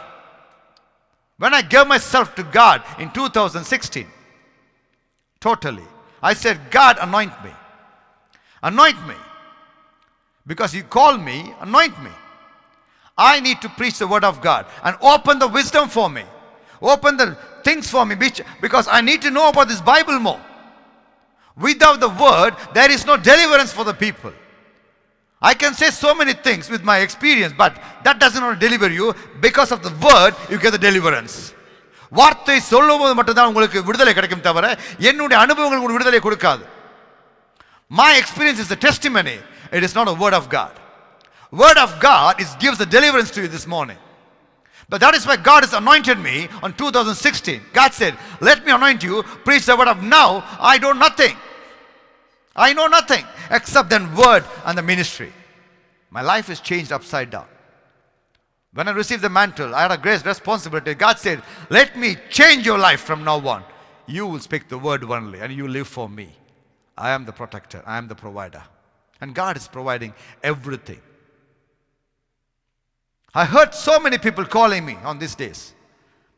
When I gave myself to God in 2016, totally, I said, God, anoint me. Anoint me. Because you called me, anoint me. I need to preach the word of God and open the wisdom for me. Open the things for me, because I need to know about this Bible more. Without the word, there is no deliverance for the people. I can say so many things with my experience, but that doesn't not deliver you. Because of the word, you get the deliverance. வார்த்தை சொல்லும்போது மட்டும்தான் உங்களுக்கு விடுதலை கிடைக்கும் தவிர என்னுடைய அனுபவங்கள் உங்களுக்கு விடுதலை கொடுக்காது. My experience is a testimony. It is not a word of God. Word of God gives the deliverance to you this morning. But that is why God has anointed me on 2016. God said, let me anoint you, preach the word of now. I know nothing. I know nothing except the word and the ministry. My life is changed upside down. When I received the mantle, I had a great responsibility. God said, let me change your life from now on. You will speak the word only and you live for me. I am the protector. I am the provider. And God is providing everything. I heard so many people calling me on these days.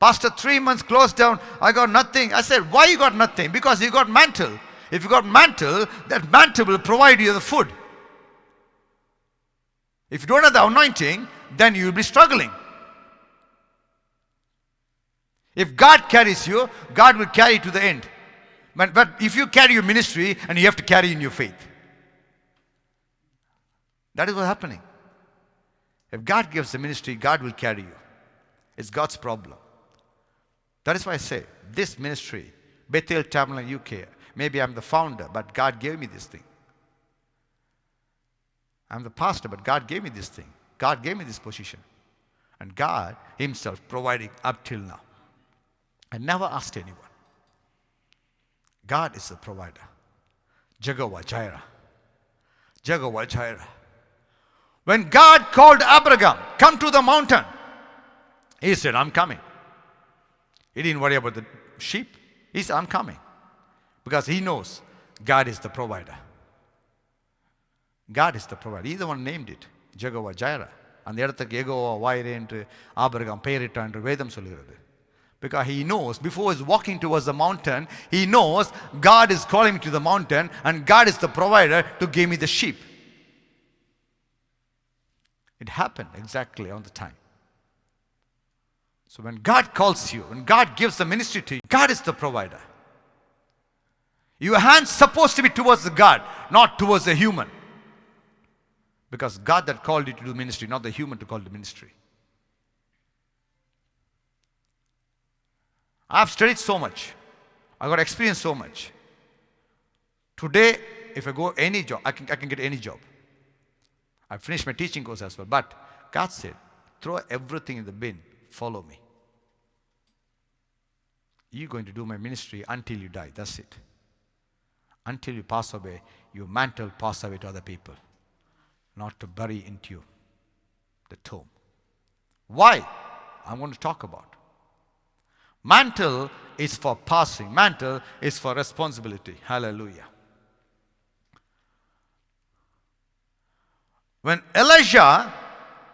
Pastor, 3 months closed down. I got nothing. I said, why you got nothing? Because you got mantle. If you got mantle, that mantle will provide you the food. If you don't have the anointing, then you will be struggling. If God carries you, God will carry you to the end. But if you carry your ministry, and you have to carry in your faith. That is what's happening. If God gives the ministry, God will carry you. It's God's problem. That is why I say, this ministry, Bethel Tabernacle UK, maybe I'm the founder, but God gave me this thing. I'm the pastor, but God gave me this thing. God gave me this position. And God himself providing up till now. I never asked anyone. God is the provider. Jehovah Jireh. Jehovah Jireh. When God called Abraham, come to the mountain, he said, I'm coming. He didn't worry about the sheep. He said, I'm coming. Because he knows God is the provider. God is the provider. He's the one named it. Jehovah Jireh. அந்த இடத்துக்கு யெகோவா வாயிரே என்று Abraham பெயரிட்டான் என்று வேதம் சொல்கிறது. Because he knows, before he's walking towards the mountain, he knows God is calling me to the mountain and God is the provider to give me the sheep. It happened exactly on the time. So when God calls you, when God gives the ministry to you, God is the provider. Your hands supposed to be towards the God, not towards the human. Because God that called you to do ministry, not the human to call the ministry. I've studied so much. I got experience so much. Today, if I go any job, I can get any job. I finished my teaching course as well. But God said, throw everything in the bin. Follow me. You're going to do my ministry until you die. That's it. Until you pass away, your mantle pass away to other people. Not to bury into you the tomb. Why? I'm going to talk about. Mantle is for passing. Mantle is for responsibility. Hallelujah. When Elijah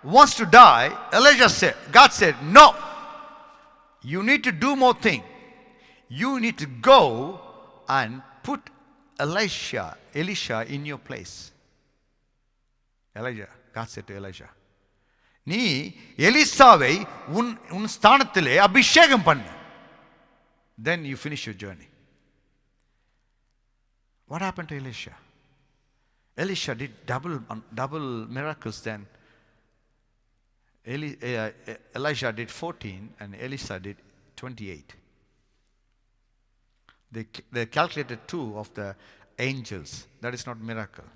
wants to die, God said, no. You need to do more thing. You need to go and put Elisha in your place. God said to Elijah, நீ எலிசாவை உன் ஸ்தானத்திலே அபிஷேகம் பண்ணு. Then you finish your journey. What happened to Elisha? Elisha did double miracles then. Elijah did 14 and Elisha did 28. They calculated 2 of the angels. That is not miracle.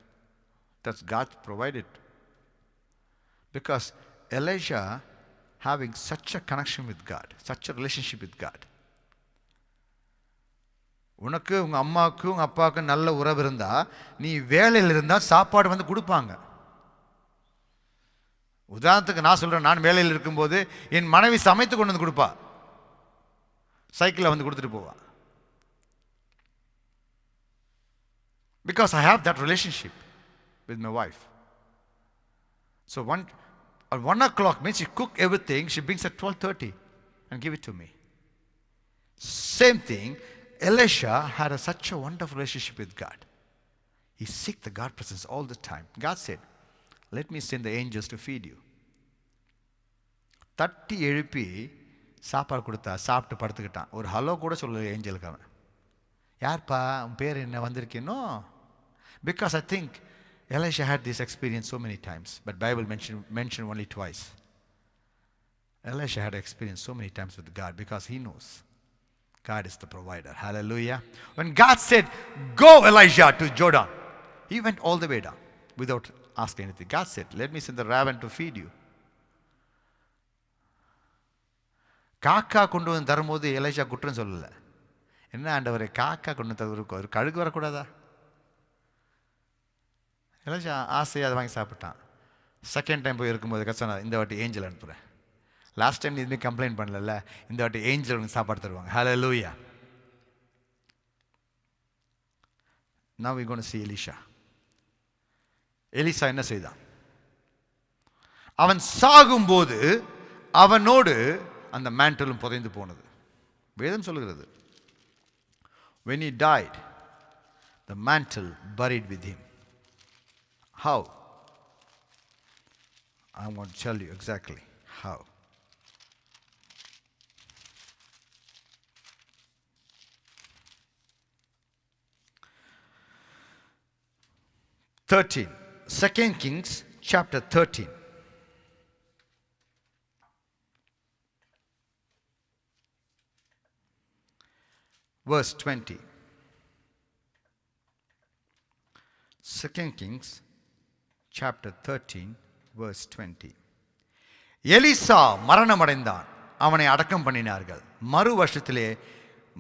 That's God provided. Because Elijah having such a connection with God, such a relationship with God. உனக்கு உங்க அம்மாவுக்கு உங்க அப்பாவுக்கு நல்ல உறவு இருந்தா நீ வேலையில் இருந்தா சாப்பாடு வந்து கொடுப்பாங்க. உதாரணத்துக்கு நான் சொல்றேன், நான் வேலையில் இருக்கும்போது என் மனைவி சமைத்து கொண்டு வந்து கொடுப்பா. சைக்கிளில் வந்து கொடுத்துட்டு போவா. Because I have that relationship with my wife. So at 1 o'clock means she cook everything, she brings at 12:30 and give it to me. Same thing, Elisha had such a wonderful relationship with God. He seeked the God presence all the time. God said, let me send the angels to feed you. தட்டி எழுப்பி சாப்பாடு கொடுத்தா சாப்பிட்டு படுத்துக்கிட்டான். ஒரு hello கூட சொல்லல ஏஞ்சலுக்கு அவன். யார்ப்பா உன் பேர் என்ன வந்திருக்கேனோ? Because I think Elisha had this experience so many times, but Bible mentioned only twice. Elisha had experience so many times with God because he knows God is the provider. Hallelujah. When God said, go Elijah to Jordan, he went all the way down without asking anything. God said, let me send the raven to feed you. காக்கா கொண்டு வந்து தரும்போது எலைஷா குற்றம் சொல்லல. என்ன ஆண்டவரே, காக்கா கொண்டு தருவதற்கு ஒரு கழுகு வரக்கூடாதா? எலைஷா ஆசையாக அதை வாங்கி சாப்பிட்டான். செகண்ட் டைம் போய் இருக்கும்போது கஷ்டம், இந்த வாட்டி ஏஞ்சல் அனுப்புகிறேன். லாஸ்ட் டைம் இதுமாதிரி கம்ப்ளைண்ட் பண்ணல, இந்த வாட்டி ஏஞ்சல் வந்து சாப்பாடு தருவாங்க. Hallelujah. Now we're going to see Elisha. Elisha என்ன செய்தான்? அவன் சாகும்போது அவனோடு அந்த மேண்டலும் புதைந்து போனது. வேதம் சொல்லுகிறது, when he died, the mantle buried with him. How? I want to tell you exactly how. Second Kings chapter 13. Verse 20. 2 Kings chapter 13 verse 20. Elisha மரணமடைந்தான், அவனை அடக்கம் பண்ணினார்கள். மறு வருஷத்திலே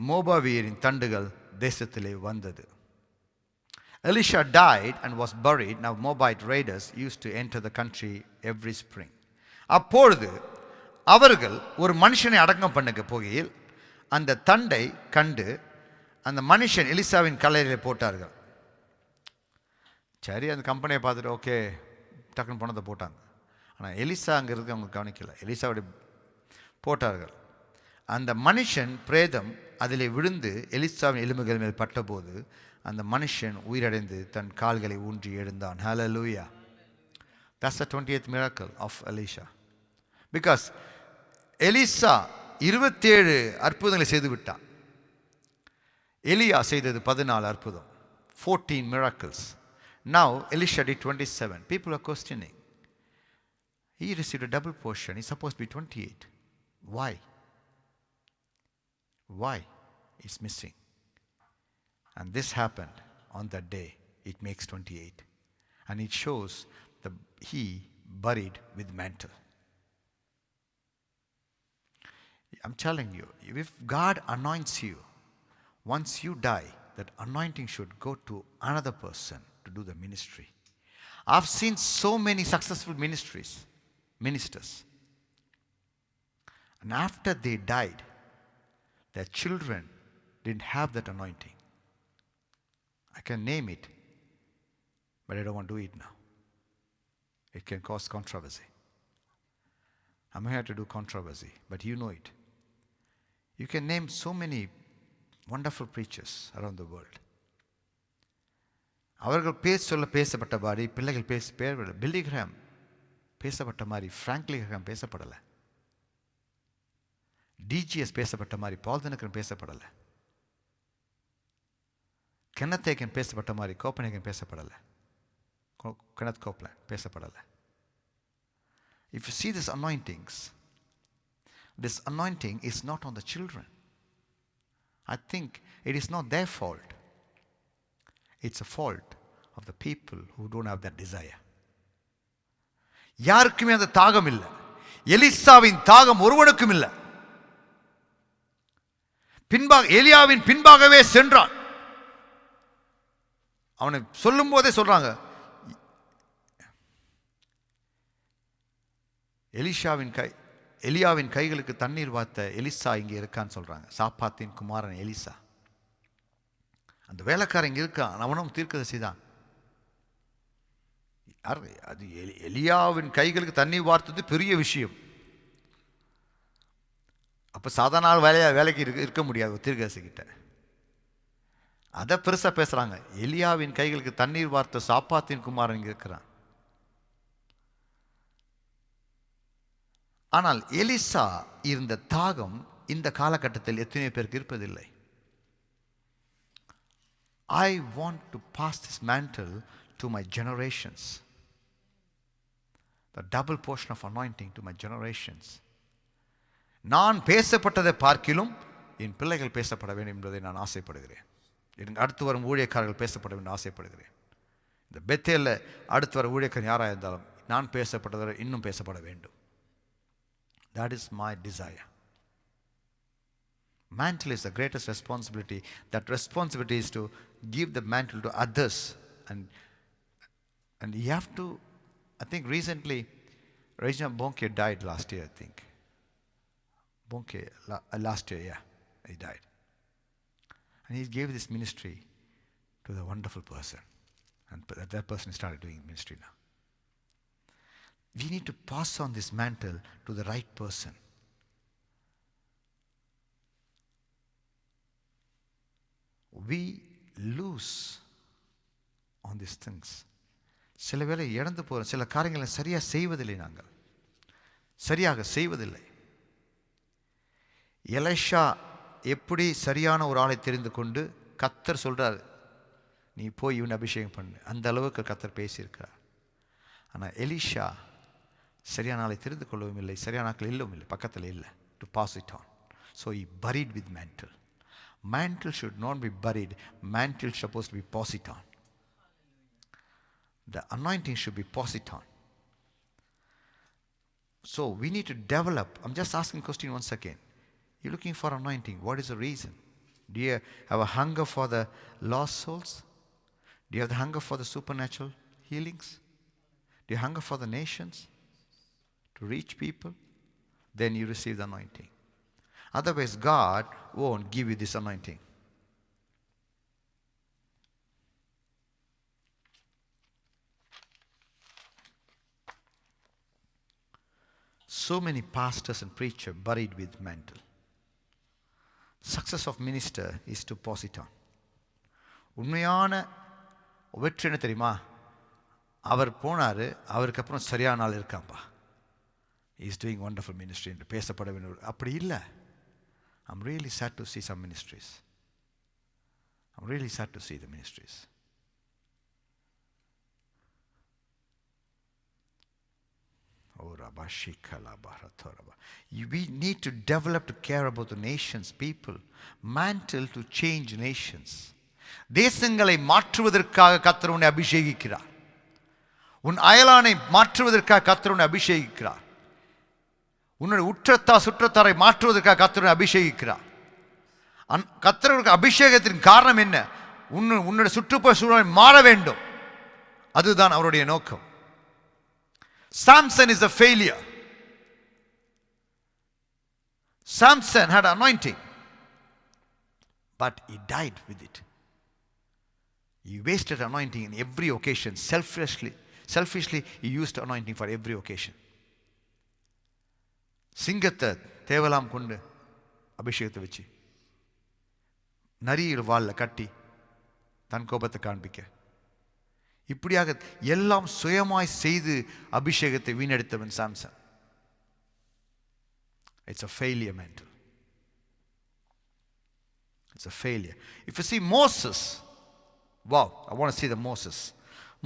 மோபாவியரின் தண்டுகள் தேசத்திலே வந்தது. Elisha died and was buried. Now Moabite raiders used to enter the country every spring. அப்பொழுது அவர்கள் ஒரு மனுஷனை அடக்கம் பண்ண போகையில் அந்த தண்டை கண்டு அந்த மனுஷன் எலிசாவின் கல்லறையிலே போட்டார்கள். சரி, அந்த கம்பெனியை பார்த்துட்டு ஓகே டக்குன்னு பணத்தை போட்டாங்க. ஆனால் எலிசா அங்கே இருக்கு அவங்க கவனிக்கல. எலிசாவுடைய போட்டார்கள். அந்த மனுஷன் பிரேதம் அதிலே விழுந்து எலிசாவின் எலும்புகள் மேல் பட்டபோது அந்த மனுஷன் உயிரடைந்து தன் கால்களை ஊன்றி எழுந்தான். Hallelujah. That's the 20th miracle of Elisha. Because Elisha 27 அற்புதங்களை செய்து விட்டான். எலியா செய்தது 14 அற்புதம், 14 miracles. Now Elisha did 27. People are questioning. He received a double portion. He's supposed to be 28. Why? Why? He's missing. And this happened on that day. It makes 28. And it shows he buried with mantle. I'm telling you, if God anoints you, once you die, that anointing should go to another person to do the ministry. I've seen so many successful ministers. And after they died, their children didn't have that anointing. I can name it, but I don't want to do it now. It can cause controversy. I'm here to do controversy, but you know it. You can name so many wonderful preachers around the world. அவர்கள் சொல்ல பேசப்பட்ட மாதிரி பிள்ளைகள் பேசப்படலை. பில்லி gram பேசப்பட்ட மாதிரி frankly gram பேசப்படலை. DGS பேசப்பட்ட மாதிரி பால் தினகரன் பேசப்படலை. கென்னத் ஹேகன் பேசப்பட்ட மாதிரி கோப்பனேகன் பேசப்படலை. கென்னத் கோப்லாண்ட் பேசப்படலை. If you see these anointings, this anointing is not on the children. I think it is not their fault. It's a fault of the people who don't have that desire. யாருக்குமே அந்த தாகம் இல்லை. எலிசாவின் தாகம் ஒருவனுக்கும் இல்லை. எலியாவின் பின்பாகவே சென்றான். அவனை சொல்லும் போதே சொல்றாங்க, எலியாவின் கைகளுக்கு தண்ணீர் வார்த்த எலிசா இங்கே இருக்கான்னு சொல்றாங்க. சாப்பாத்தின் குமாரன் எலிசா, அந்த வேலைக்காரன் இங்கே இருக்கான். அவனும் தீர்க்கதரிசி தான். அது எலியாவின் கைகளுக்கு தண்ணீர் வார்த்தது பெரிய விஷயம். அப்போ சாதாரண வேலைக்கு இருக்க முடியாது தீர்க்கதரிசி கிட்ட. அதை பெருசா பேசுறாங்க. எலியாவின் கைகளுக்கு தண்ணீர் வார்த்த சாப்பாத்தின் குமாரன் இங்கே இருக்கிறான். ஆனால் எலிசா இருந்த தாகம் இந்த காலகட்டத்தில் எத்தனை பேருக்கு இருப்பதில்லை. I want to pass this mantle to my generations. The double portion of anointing to my generations. நான் பேசப்பட்டதை பார்க்கிலும் என் பிள்ளைகள் பேசப்பட வேண்டும் என்பதை நான் ஆசைப்படுகிறேன். அடுத்து வரும் ஊழியக்காரர்கள் பேசப்பட வேண்டும் ஆசைப்படுகிறேன். இந்த பெத்தேல்ல அடுத்து வர ஊழியக்காரன் யாராக இருந்தாலும் நான் பேசப்பட்டதை இன்னும் பேசப்பட வேண்டும். That is my desire. Mantle is the greatest responsibility. That responsibility is to give the mantle to others. And you have to, I think recently, Regina Bonke died last year, I think. Bonke, last year, yeah, he died. And he gave this ministry to the wonderful person. And that person started doing ministry now. We need to pass on this mantle to the right person. We lose on these things. சில வேளை இழந்து போகிறோம். சில காரியங்களை சரியாக செய்வதில்லை. நாங்கள் சரியாக செய்வதில்லை. எலிஷா எப்படி சரியான ஒரு ஆளை தெரிந்து கொண்டு கர்த்தர் சொல்கிறார், நீ போய் இவனை அபிஷேகம் பண்ணு, அந்த அளவுக்கு கர்த்தர் பேசியிருக்கிறார். ஆனால் எலிஷா சரியான ஆளை தெரிந்து கொள்ளவும் இல்லை, சரியான ஆட்கள் இல்லவும் இல்லை, பக்கத்தில் இல்லை, to pass it on. So he buried with mantle. Mantle should not be buried. Mantle is supposed to be passed on. The anointing should be passed on. So we need to develop. I'm just asking a question once again. You're looking for anointing. What is the reason? Do you have a hunger for the lost souls? Do you have the hunger for the supernatural healings? Do you hunger for the nations? To reach people? Then you receive the anointing. Otherwise, God won't give you this anointing. So many pastors and preachers buried with mantle. Success of minister is to pass it on. உண்மையான வெற்றி என்ன தெரியுமா? அவர் போனார், அவருக்கு அப்புறம் சரியான ஆள் இருக்காப்பா, he is doing wonderful ministry என்று பேசப்பட வேண்டும். அப்படி இல்லை. I'm really sad to see some ministries. I'm really sad to see the ministries. We need to develop to care about the nations, people. Mantle to change nations. தேசங்களை மாற்றுவதற்காக கர்த்தர் உன்னை அபிஷேகிக்கிறார். உன் அயலானை மாற்றுவதற்காக கர்த்தர் உன்னை அபிஷேகிக்கிறார். உன்னுடைய உற்றத்தார் சுற்றத்தாரை மாற்றுவதற்காக கர்த்தர் அபிஷேகிக்கிறார். கர்த்தருக்கு அபிஷேகத்தின் காரணம் என்ன? உன்னுடைய சுற்றுப்புற சூழலை மாற வேண்டும். அதுதான் அவருடைய நோக்கம். Samson is a failure. Samson had anointing, but he died with it. He wasted anointing in every occasion. Selfishly, he used anointing for every occasion. சிங்கத்தை தேவலாம் கொண்டு அபிஷேகத்தை வச்சு நரியில் வாளில் கட்டி தன் கோபத்தை காண்பிக்க, இப்படியாக எல்லாம் சுயமாய் செய்து அபிஷேகத்தை வீணடித்தவன் Samson. It's a failure mantle. It's a failure. If you see Moses, wow, I want to see the Moses.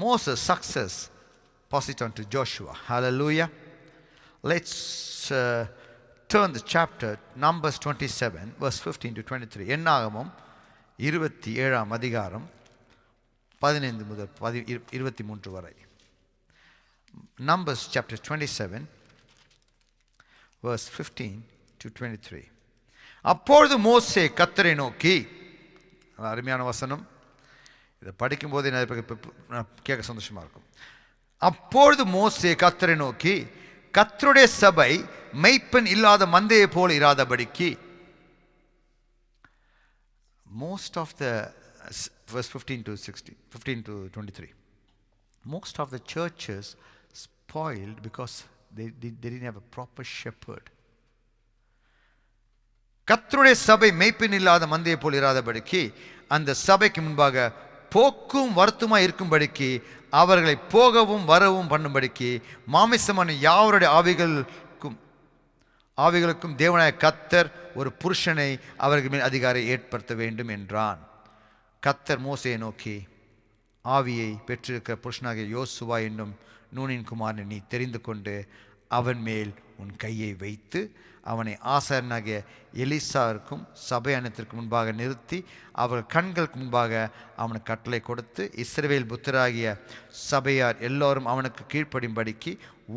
Moses' success, pass it on to Joshua. Hallelujah. Let's turn the chapter, Numbers 27, verse 15 to 23. என்னாகமம் 27 அதிகாரம் 15 முதல் 23 வரை. Numbers chapter 27, verse 15 to 23. அப்பொழுது மோசே கர்த்தரை நோக்கி, அருமையான வசனம், இதை படிக்கும்போது கேட்க சந்தோஷமா இருக்கும். அப்பொழுது மோசே கர்த்தரை நோக்கி, கர்த்தருடைய சபை மெய்ப்பன் இல்லாத மந்தையை போல இராதபடிக்கு. Most of the verse 15 to 23, most of the churches spoiled because they didn't have a proper shepherd. கர்த்தருடைய சபை மெய்ப்பன் இல்லாத மந்தையை போல இராதபடிக்கு, அந்த சபைக்கு முன்பாக போக்கும் வருத்தமாய் இருக்கும்படிக்கு, அவர்களை போகவும் வரவும் பண்ணும்படிக்கு, மாமிசமான யாவருடைய ஆவிகளுக்கும் தேவனாய கர்த்தர் ஒரு புருஷனை அவர்கள் மேல் அதிகாரி ஏற்படுத்த வேண்டும் என்றான். கர்த்தர் மோசேயை நோக்கி, ஆவியை பெற்றிருக்கிற புருஷனாகிய யோசுவா என்னும் நூனின் குமாரனை நீ தெரிந்து கொண்டு அவன் மேல் உன் கையை வைத்து அவனை ஆசாரியனாகிய எலிசாவிற்கும் சபை அனைத்திற்கு முன்பாக நிறுத்தி அவர்கள் கண்களுக்கு முன்பாக அவனுக்கு கட்டளை கொடுத்து, இஸ்ரவேல் புத்திராகிய சபையார் எல்லோரும் அவனுக்கு கீழ்ப்படியும்படிக்கு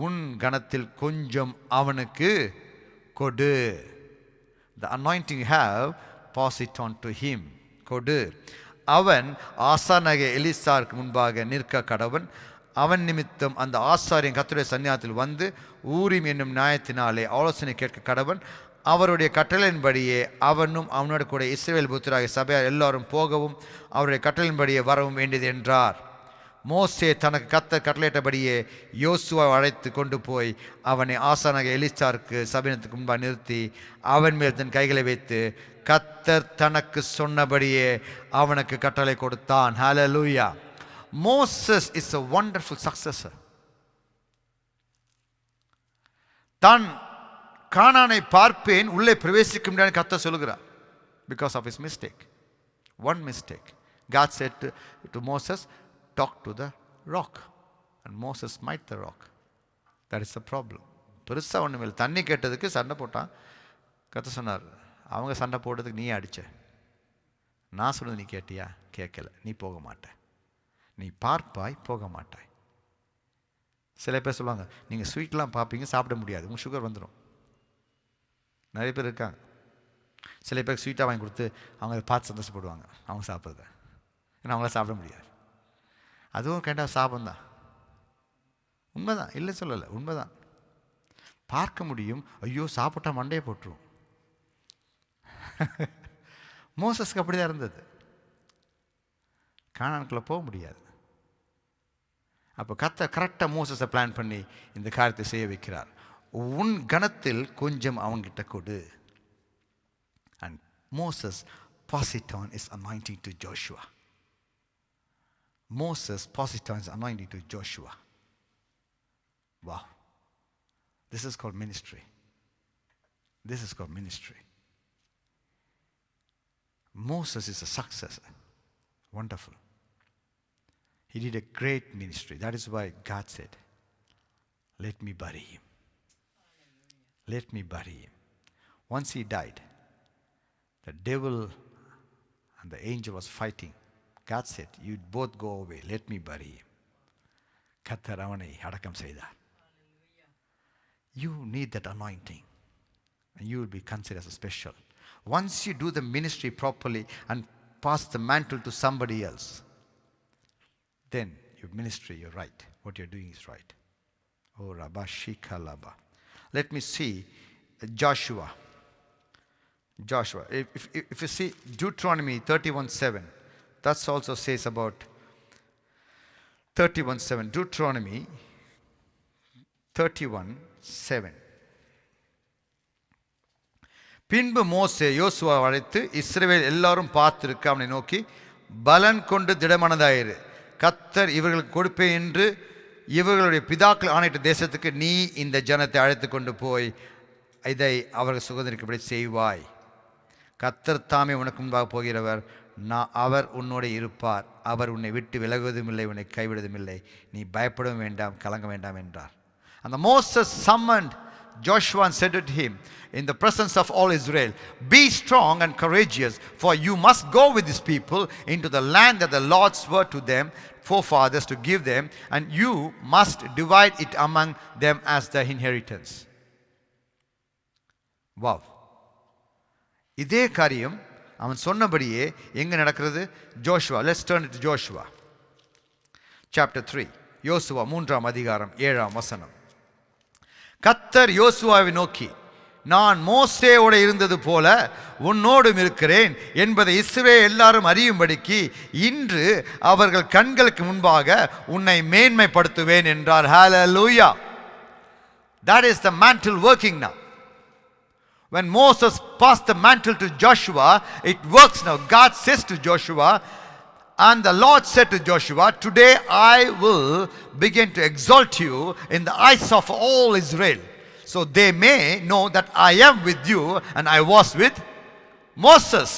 உன் கணத்தில் கொஞ்சம் அவனுக்கு கொடு. The anointing you have, pass it on to him. கொடு. அவன் ஆசாரியனாகிய எலிசாருக்கு முன்பாக நிற்க கடவன். அவன் நிமித்தம் அந்த ஆசாரியன் கர்த்தருடைய சந்நிதானத்தில் வந்து ஊரீம் என்னும் நியாயத்தினாலே ஆலோசனை கேட்க கடவன். அவருடைய கட்டளையின்படியே அவனும் அவனோட கூட இஸ்ரவேல் புத்திராகிய சபையார் எல்லாரும் போகவும் அவருடைய கட்டளையின்படியே வரவும் வேண்டியது என்றார். மோசே தனக்கு கர்த்தர் கட்டளையிட்டபடியே யோசுவாவை அழைத்து கொண்டு போய் அவனை ஆசானாகிய எலிசாருக்கு சபையினத்துக்கு முன்பாக நிறுத்தி அவன் மேல் தன் கைகளை வைத்து கர்த்தர் தனக்கு சொன்னபடியே அவனுக்கு கட்டளை கொடுத்தான். ஹல்லேலூயா. Moses is a wonderful successor. தான் கானானை பார்ப்பேன், உள்ளே பிரவேசிக்க முடியாது கர்த்தர் சொல்லுகிறார். Because of his mistake. One mistake. God said to Moses, talk to the rock. And Moses smite the rock. That is the problem. பெருசாக ஒன்றும் இல்லை. தண்ணி கேட்டதுக்கு சண்டை போட்டான். கர்த்தர் சொன்னார், அவங்க சண்டை போட்டதுக்கு நீ அடிச்ச, நான் சொன்னது நீ கேட்டியா? கேட்கல. நீ போக மாட்ட. நீ பார்ப்பாய், போக மாட்டாய். சில பேர் சொல்லுவாங்க, நீங்கள் ஸ்வீட்லாம் பார்ப்பீங்க, சாப்பிட முடியாது, உங்கள் சுகர் வந்துடும். நிறைய பேர் இருக்காங்க. சில பேர் ஸ்வீட்டாக வாங்கி கொடுத்து அவங்க அதை பார்த்து சந்தோஷப்படுவாங்க, அவங்க சாப்பிட்றத. ஏன்னா அவங்கள சாப்பிட முடியாது. அதுவும் கேட்டால் சாபம்தான். உண்மைதான், இல்லை சொல்லலை, உண்மைதான். பார்க்க முடியும், ஐயோ சாப்பிட்டா மண்டையை போட்டுரும். மோசஸ்க்கு அப்படிதான் இருந்தது. கானானுக்குள்ள போக முடியாது. அப்போ கரெக்டாக மோசஸை பிளான் பண்ணி இந்த காரியத்தை செய்ய வைக்கிறார். உன் கணத்தில் கொஞ்சம் அவங்கிட்ட கொடு. And Moses passed it on his anointing to Joshua. Moses passed it on his anointing to Joshua. Wow. This is called ministry. This is called ministry. Moses is a successor. Wonderful. He did a great ministry. That is why God said, let me bury him. Let me bury him. Once he died, the devil and the angel was fighting. God said, you both go away. Let me bury him. கர்த்தர் அவனை அடக்கம் செய்தார். You need that anointing. And you will be considered as a special. Once you do the ministry properly and pass the mantle to somebody else, then your ministry, you're right. What you're doing is right. Oh, Rabba Shika Laba. Let me see Joshua. Joshua. If you see Deuteronomy 31:7, that also says about 31:7. Deuteronomy 31:7. பின்பு மோசே யோசுவாவை அழைத்து இஸ்ரவேல் எல்லாரும் பார்த்திருக்க அவனை நோக்கி, பலன் கொண்டு திடமனதாயிரு, கர்த்தர் இவர்களுக்கு கொடுப்பேன் என்று இவர்களுடைய பிதாக்கள் ஆணையிட்ட தேசத்துக்கு நீ இந்த ஜனத்தை அழைத்து கொண்டு போய் இதை அவர்கள் சுதந்திரிக்கும்படி செய்வாய். கர்த்தர் தாமே உனக்கு முன்பாக போகிறவர், அவர் உன்னோட இருப்பார், அவர் உன்னை விட்டு விலகுவதும் இல்லை, உன்னை கைவிடுவதும் இல்லை, நீ பயப்படவும் வேண்டாம், கலங்க வேண்டாம் என்றார். And Moses summoned Joshua and said to him in the presence of all Israel, be strong and courageous, for you must go with these people into the land that the Lord swore to them forefathers to give them, and you must divide it among them as the inheritance. Wow. இதே காரியம் அவன் சொன்னபடியே எங்க நடக்கிறது? Joshua. Let's turn to Joshua chapter 3. யோசுவா 3ஆம் அதிகாரம் 7ஆம் வசனம். கர்த்தர் யோசுவாவை நோக்கி, நான் மோசேயோடு இருந்தது போல உன்னோடும் இருக்கிறேன் என்பதை இஸ்ரவேல் எல்லாரும் அறியும்படிக்கு இன்று அவர்கள் கண்களுக்கு முன்பாக உன்னை மேன்மைப்படுத்துவேன் என்றார். Hallelujah. That is the mantle working now. When Moses passed the mantle to Joshua, it works now. God says to Joshua, and the Lord said to Joshua, today I will begin to exalt you in the eyes of all Israel, so they may know that I am with you and I was with Moses.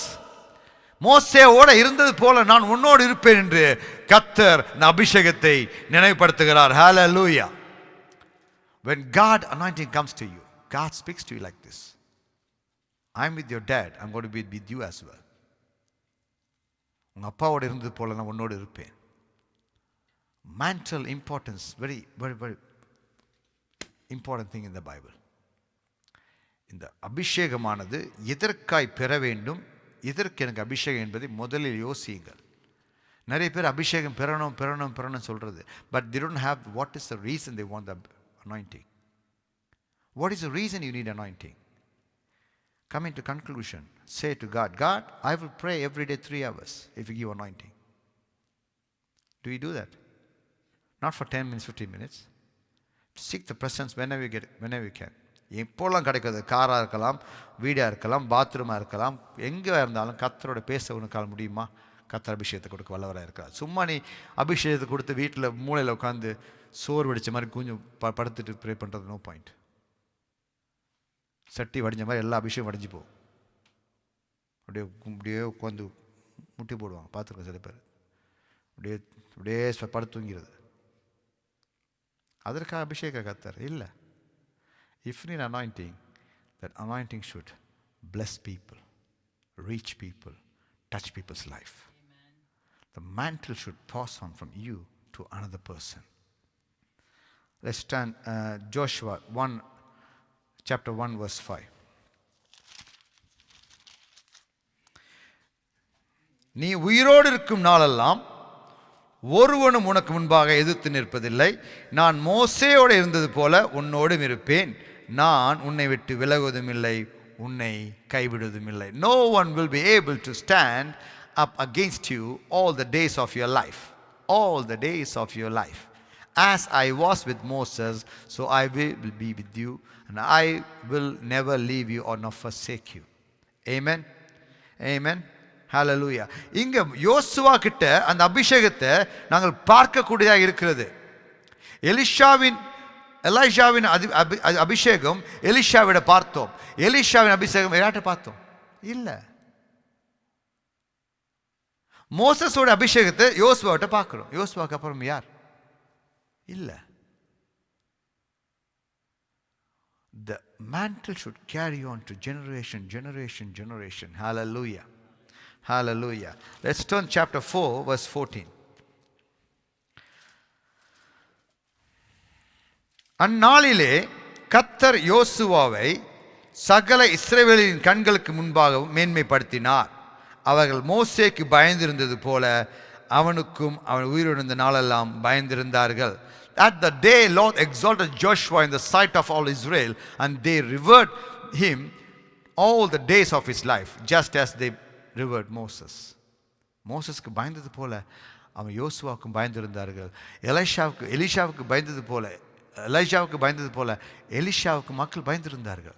மோசேயோட இருந்தது போல நான் உன்னோடு இருப்பேன் என்று கர்த்தர் அபிஷேகத்தை நினைவுபடுத்துகிறார். Hallelujah. When God anointing comes to you, God speaks to you like this. I'm with your dad, I'm going to be with you as well. உங்க அப்பாவோட இருந்தது போல நான் உன்னோடு இருப்பேன். Mantle importance, very very very important thing in the Bible. இந்த அபிஷேகமானது எதற்காய் பெற வேண்டும், எதற்கு எனக்கு அபிஷேகம் என்பதை முதலில் யோசியுங்கள். நிறைய பேர் அபிஷேகம் பெறணும் பெறணும் பெறணும் சொல்றது, but they don't have what is the reason they want the anointing. What is the reason you need anointing? coming to conclusion, say to God, God, I will pray every day 3 hours if you give anointing. Do you do that? Not for 10 minutes, 15 minutes. Seek the presence whenever you can. எப்போல்லாம் கிடைக்கிறது, காராக இருக்கலாம், வீடாக இருக்கலாம், பாத்ரூமாக இருக்கலாம், எங்கே இருந்தாலும் கர்த்தரோட பேச உனக்கால் முடியுமா? கர்த்தர் அபிஷேகத்தை கொடுக்க வல்லவராக இருக்கார். சும்மா நீ அபிஷேகத்தை கொடுத்து வீட்டில் மூளையில் உட்காந்து சோறு வடித்த மாதிரி கொஞ்சம் படுத்துட்டு ப்ரே பண்ணுறது நோ பாயிண்ட். சட்டி வடிஞ்ச மாதிரி எல்லா அபிஷேகம் வடிஞ்சு போகும். அப்படியே உட்காந்து முட்டி போடுவாங்க, பார்த்துருக்கோம் சில பேர். அப்படியே படுத்து தூங்கிறது. அதற்காக அபிஷேக கர்த்தர் இல்லை. If you need anointing, that anointing should bless people, reach people, touch people's life. Amen. The mantle should pass on from you to another person. Let's turn Joshua 1, chapter 1, verse 5. நீ உயிரோடு இருக்கும் நாளெல்லாம் ஒருவனும் உனக்கு முன்பாக எதிர்த்து நிற்பதில்லை. நான் மோசேயோடு இருந்தது போல உன்னோடும் இருப்பேன். நான் உன்னை விட்டு விலகுவதும் இல்லை, உன்னை கைவிடுவதும் இல்லை. No one will be able to stand up against you all the days of your life. All the days of your life. As I was with Moses, so I will be with you, and I will never leave you or not forsake you. Amen. Amen. ஹல்லேலூயா. இங்க யோசுவா கிட்ட அந்த அபிஷேகத்தை நாங்கள் பார்க்கக்கூடியதாக இருக்கிறது. எலிஷாவின் அபிஷேகம் எலிஷாவிட பார்த்தோம். எலிஷாவின் அபிஷேகம் யார்கிட்ட பார்த்தோம்? இல்லை. மோசஸோட அபிஷேகத்தை யோசுவாவிட்ட பார்க்கிறோம். யோசுவாக்கு அப்புறம் யார்? இல்லை. The mantle should carry on to generation. Hallelujah. Hallelujah. Let's turn chapter 4, verse 14. அந்நாளிலே கர்த்தர் யோசுவாவை சகல இஸ்ரவேலின் கண்களுக்கு முன்பாகவும் மேன்மைப்படுத்தினார். அவர்கள் மோசேக்கு பயந்திருந்தது போல அவனுக்கும் அவன் உயிரிழந்த நாளெல்லாம் பயந்திருந்தார்கள். At the day Lord exalted Joshua in the sight of all Israel, and they revered him all the days of his life, just as they revered Moses. மோசஸ்க்கு பயந்தது போல அவன் யோசுவாவுக்கும் பயந்திருந்தார்கள். எலிஷாவுக்கு பயந்தது போல எலிஷாவுக்கு மக்கள் பயந்திருந்தார்கள்.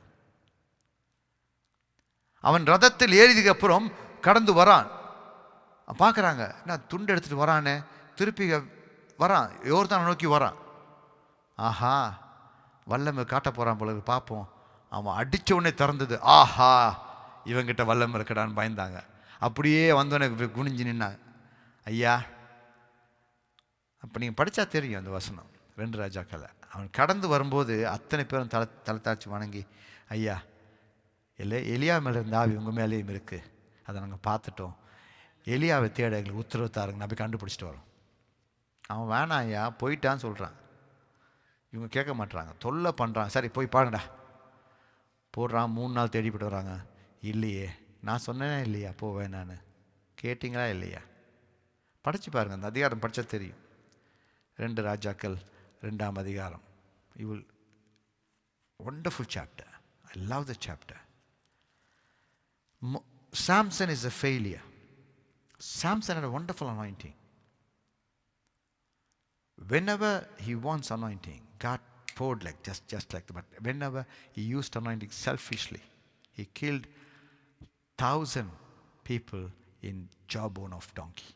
அவன் ரதத்தில் ஏறியதுக்கு அப்புறம் கடந்து வரான். பார்க்குறாங்க, நான் துண்டு எடுத்துட்டு வரானே, திருப்பி வரான், யோர்தானை நோக்கி வரான். ஆஹா, வல்லமை காட்ட போறான் போல, பார்ப்போம். அவன் அடிச்ச உடனே திறந்தது. ஆஹா, இவங்கிட்ட வல்லம் இருக்கடான்னு பயந்தாங்க. அப்படியே வந்தோடனே குனிஞ்சு நின்னாங்க. ஐயா, அப்போ நீங்கள் படித்தா தெரியும் அந்த வசனம் 2 ராஜாக்களை. அவன் கடந்து வரும்போது அத்தனை பேரும் தலை தாழ்ச்சி வணங்கி, ஐயா, எலியா மேலே இருந்த ஆவி உங்கள் மேலேயும் இருக்குது, அதை நாங்கள் பார்த்துட்டோம், எலியாவை தேட எங்களுக்கு உத்தரவு தாருங்க, நான் போய் கண்டுபிடிச்சிட்டு வரோம். அவன் வேணாம் ஐயா, போயிட்டான்னு சொல்கிறான். இவங்க கேட்க மாட்டுறாங்க, தொல்லை பண்ணுறாங்க. சரி போய் பாருங்கடா போடுறான். 3 நாள் தேடிப்பட்டு வராங்க. இல்லையே, நான் சொன்னேனே இல்லையா போவேன், நான் கேட்டிங்களா இல்லையா? படித்து பாருங்கள், அந்த அதிகாரம் படித்தா தெரியும். 2 ராஜாக்கள் 2ஆம் அதிகாரம். You will wonderful chapter. I love the chapter. Samson is a failure. Samson had a wonderful anointing. Whenever he wants anointing, God poured like just like that. But whenever he used anointing selfishly, he killed 1,000 people in jawbone of donkey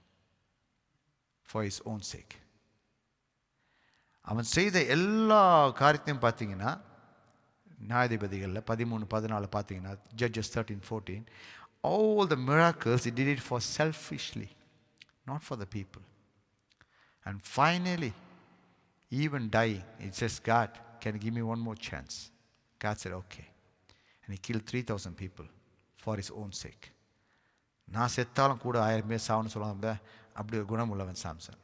for his own sake. அவன் செய்த எல்லா காரியத்தையும் பார்த்தீங்கன்னா நியாயாதிபதிகளில் 13-14 பார்த்தீங்கன்னா, Judges 13-14, all the miracles he did it for selfishly, not for the people. And finally, even dying, he says, God, can you give me one more chance? God said, okay. And he killed 3,000 people for his own sake. நான் செத்தாலும் கூட 1000 பேர் சாவுன்னு சொல்லுவாங்க. அப்படி ஒரு குணம் உள்ளவன் Samson.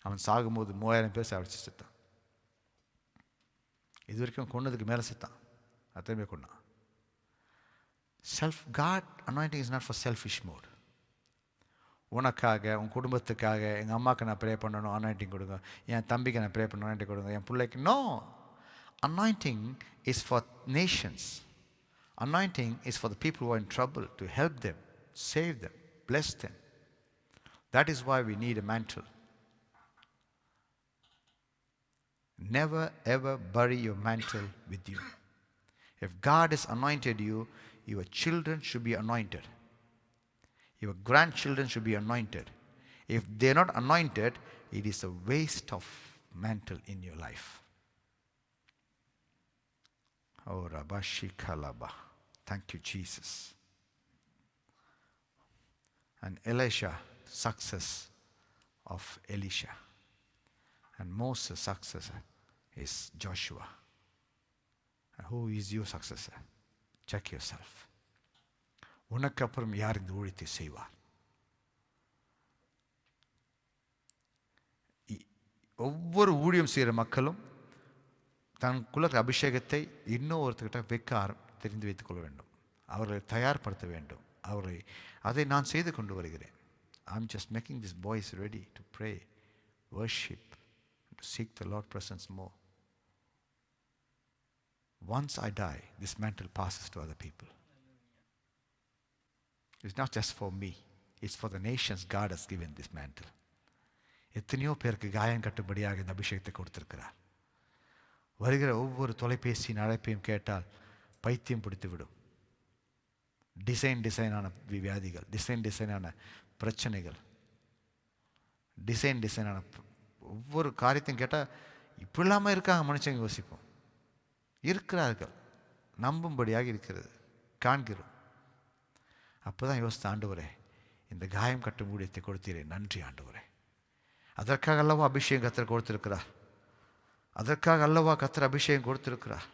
அவன் சாகும்போது 3000 பேர் சாவிச்சு செத்தான். இது வரைக்கும் கொன்னதுக்கு மேலே செத்தான், அத்தனை பேர் கொண்டான். God anointing is not for selfish mode. உனக்காக, உன் குடும்பத்துக்காக, எங்கள் அம்மாவுக்கு நான் ப்ரே பண்ணணும், அனாயிண்டிங் கொடுங்க, என் தம்பிக்கு நான் ப்ரே பண்ணணும், அனாயிண்டிங் கொடுங்க, என் பிள்ளைக்கு. No, anointing is for nations. Anointing is for the people who are in trouble, to help them, save them, bless them. That is why we need a mantle. Never ever bury your mantle with you. If God has anointed you, your children should be anointed. Your grandchildren should be anointed. If they are not anointed, it is a waste of mantle in your life. Oh, Rabashi Kalaba. Thank you, Jesus. And Elisha, success of Elisha. And Moses' successor is Joshua. And who is your successor? Check yourself. உனக்கு அப்புறம் யார் இந்த ஊழியத்தை செய்வார்? ஒவ்வொரு ஊழியம் செய்கிற மக்களும் தனக்குள்ள அபிஷேகத்தை இன்னொருத்தர்கிட்ட வைக்க தெரிந்து வைத்துக் கொள்ள வேண்டும். அவர்களை தயார்படுத்த வேண்டும். அதை நான் செய்து கொண்டு வருகிறேன். I'm just making these boys ready to pray, worship, to seek the Lord's presence more. Once I die, this mantle passes to other people. It's not just for me. It's for the nations God has given this mantle. எத்தனையோ பேருக்கு காயம் கட்டும்படியாக இந்த அபிஷேகத்தை கொடுத்திருக்கிறார். வருகிற ஒவ்வொரு தொலைபேசியின் அழைப்பையும் கேட்டால் பைத்தியம் பிடித்து விடும். டிசைனான வியாதிகள், டிசைனான பிரச்சனைகள், டிசைனான ஒவ்வொரு காரியத்தையும் கேட்டால் இப்படி இல்லாமல் இருக்காங்க மனுஷங்க யோசிப்போம். இருக்கிறார்கள், நம்பும்படியாக இருக்கிறது, காண்கிறோம். அப்போ தான் யோசித்த, ஆண்டவரே இந்த காயம் கட்டும் ஊழியத்தை கொடுத்தீரே, நன்றி ஆண்டவரே. அதற்காக அல்லவா அபிஷேகம் கர்த்தர் கொடுத்திருக்கிறார். அதற்காக அல்லவா கர்த்தர் அபிஷேகம் கொடுத்திருக்கிறார்.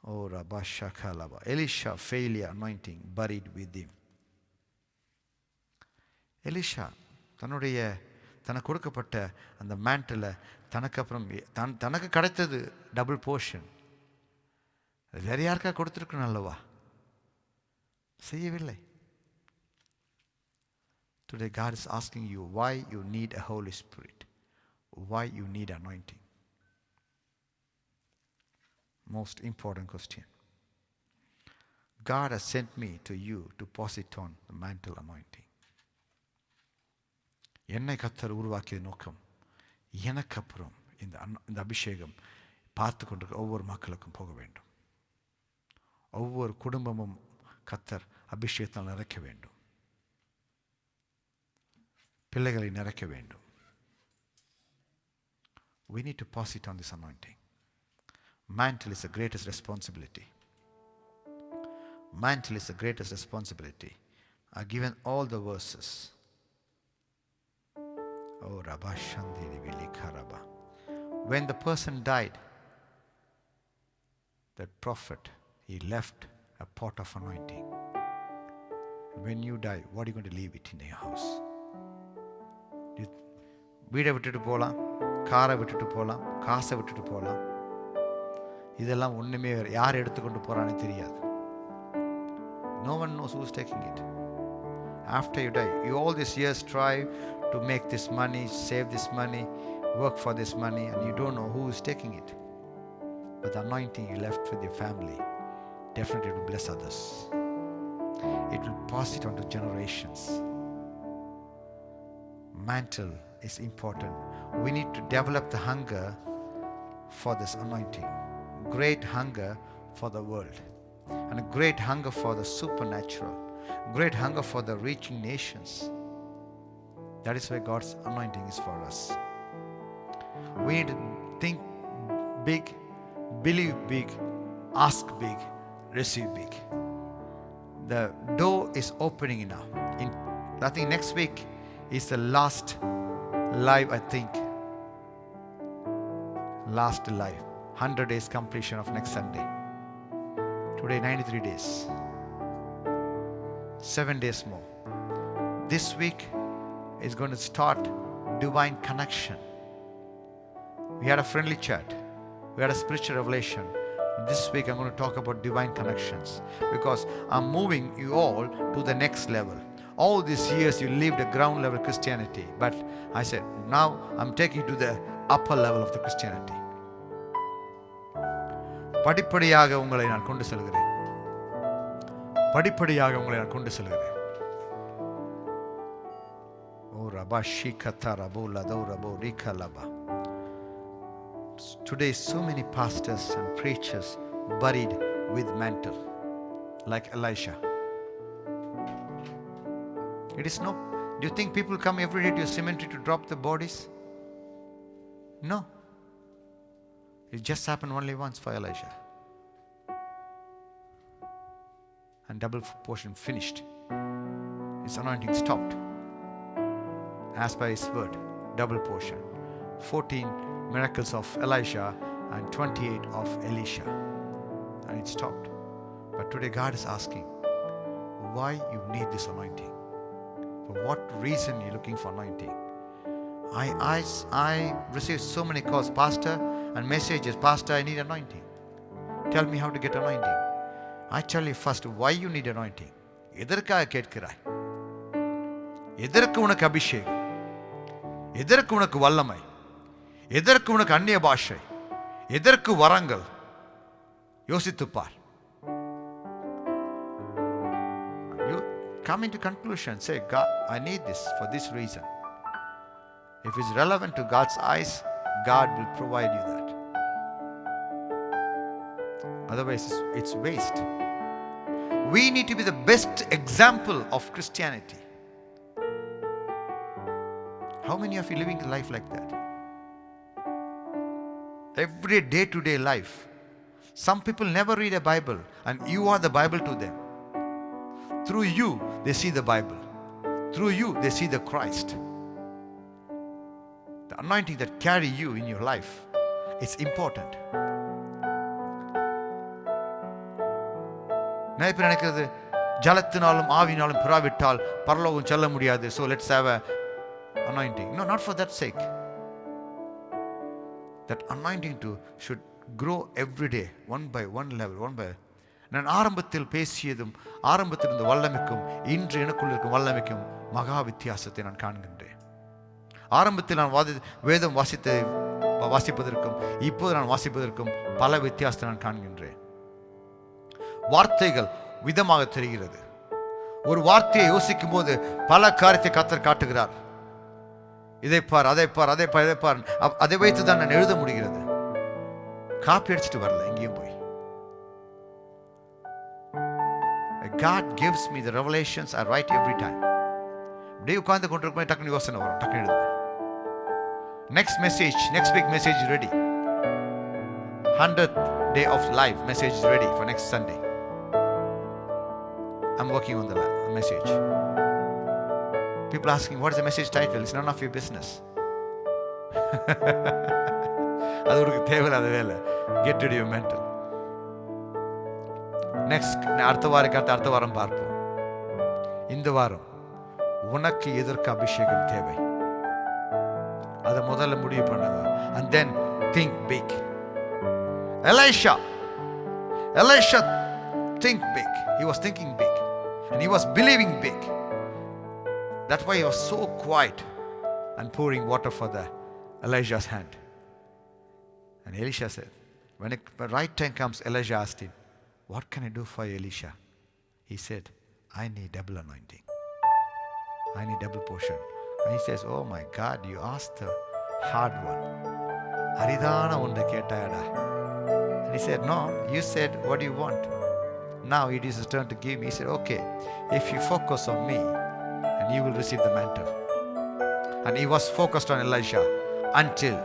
ஓ ரபா ஷகலபா. Elisha failure anointing buried with him. Elisha தனக்கு கொடுக்கப்பட்ட அந்த மேண்டில் தனக்கு அப்புறம் தனக்கு கிடைத்தது டபுள் போர்ஷன். வேற யாருக்கா கொடுத்துருக்கணும் அல்லவா? செய்யவில்லை. Today God is asking you why you need a Holy Spirit, why you need anointing. Most important question. God has sent me to you to pass it on the mantle anointing. என்னை கர்த்தர் உருவாக்கிய நோக்கம், எனக்கு அப்புறம் இந்த அபிஷேகம் பார்த்து கொண்டிருக்க ஒவ்வொரு மக்களுக்கும் போக வேண்டும். ஒவ்வொரு குடும்பமும் கர்த்தர் அபிஷேகத்தால் நிறைக்க வேண்டும். பிள்ளைகளை நிறைக்க வேண்டும். We need to pass it on this anointing. Mantle is the greatest responsibility. Mantle is the greatest responsibility. I've given all the verses. Oh, Rabba Shandiri Vili Karaba. When the person died, that prophet, he left a pot of anointing. When you die, what are you going to leave it in your house? வீடை விட்டுட்டு போகலாம், காரை விட்டுட்டு போகலாம், காசை விட்டுட்டு போகலாம். இதெல்லாம் ஒன்றுமே யார் எடுத்துக்கொண்டு போகிறான்னு தெரியாது. No one knows who's taking it. After you die, you all these years strive to make this money, save this money, work for this money, and you don't know who is taking it. But the anointing you left with your family definitely will bless others. It will pass it on to generations. Mantle is important. We need to develop the hunger for this anointing. Great hunger for the world. And a great hunger for the supernatural. Great hunger for the reaching nations. That is why God's anointing is for us. We need to think big, believe big, ask big, receive big. The door is opening now. I think next week is the last live, I think. Last live. 100 days completion of next Sunday. Today 93 days. 7 days more. This week is going to start divine connection. We had a friendly chat. We had a spiritual revelation. This week I'm going to talk about divine connections, because I'm moving you all to the next level. All these years you lived a ground level Christianity, but I said now I'm taking you to the upper level of the Christianity. படிப்படியாக உங்களை நான் கொண்டு செல்கிறேன். படிப்படியாக உங்களை நான் கொண்டு செல்கிறேன். ஓ ரபா ஷிகதா ரபோ லதோ ரபோ ரிகலபா. Today so many pastors and preachers buried with mantle like Elisha. It is no. Do you think people come every day to a cemetery to drop the bodies? No. It just happened only once for Elisha. And double portion finished. His anointing stopped. As by his word, double portion. 14 miracles of Elisha and 28 of Elisha. And it stopped. But today God is asking, why you need this anointing? For what reason you're looking for anointing? I received so many calls, Pastor, and messages, Pastor, I need anointing. Tell me how to get anointing. I tell you first, why you need anointing. எதற்காக கேட்கிறாய்? எதற்கு உனக்கு அபிஷேகம்? எதற்கு உனக்கு வல்லமை? எதற்கு உனக்கு அந்நிய பாஷை? எதற்கு வரங்கள்? யோசித்துப் பார். You come into conclusion, say, God, I need this for this reason. If it's relevant to God's eyes, God will provide you that. Otherwise, it's waste. We need to be the best example of Christianity. How many of you living a life like that? Every day-to-day life. Some people never read a Bible, and you are the Bible to them. Through you, they see the Bible. Through you, they see the Christ. The anointing that carry you in your life, it's important. நிறைய பேர் நினைக்கிறது, ஜலத்தினாலும் ஆவினாலும் பிராவிட்டால் பரலோகம் செல்ல முடியாது. So let's have a anointing. No, not for that sake. That anointing should grow every day, one by one level, நான் ஆரம்பத்தில் பேசியதும் ஆரம்பத்தில் இருந்த வல்லமைக்கும் இன்று எனக்குள் இருக்கும் வல்லமைக்கும் மகா வித்தியாசத்தை நான் காண்கின்றேன். ஆரம்பத்தில் நான் வேதம் வாசிப்பதற்கும் இப்போது நான் வாசிப்பதற்கும் பல வித்தியாசத்தை நான் காண்கின்றேன். வார்த்தைகள் விதமாக தெரிகிறது. ஒரு வார்த்தையை யோசிக்கும் போது பல காரியத்தை கர்த்தர் காட்டுகிறார். இதை பார், அதை பார், அதை பார், இதை பார். அதை வைத்து தான் நான் எழுத முடிகிறது. காப்பி அடிச்சுட்டு வரல எங்கேயும் போய். God gives me the revelations. I write every time. அப்படியே உட்கார்ந்து கொண்டிருக்கும் டக்குனு யோசனை வரும், டக்குனு எழுதுவேன். Next week message is ready. 100th day of life message is ready for next Sunday. I'm working on the message. People asking, what is the message title? It's none of your business. அது ஒரு தேவையில்லாத வேலை. Get rid of your mental. Next அடுத்த வாரம் பார்ப்போம். இந்த வாரம் உனக்கு எதற்கு அபிஷேகம் தேவை, அதை முதல்ல முடிவு பண்ணுங்க. And then think big. Elisha think big. He was thinking big and he was believing big. That's why he was so quiet and pouring water for Elijah's hand. And Elisha said, when the right time comes, Elijah asked him, what can I do for you, Elisha? He said, I need double anointing. I need double portion. And he says, oh my God, you asked the hard one. Aridana onda ketayada. And he said, no, you said, what do you want? Now it is his turn to give me. He said, okay, if you focus on me, and you will receive the mantle. And he was focused on Elisha until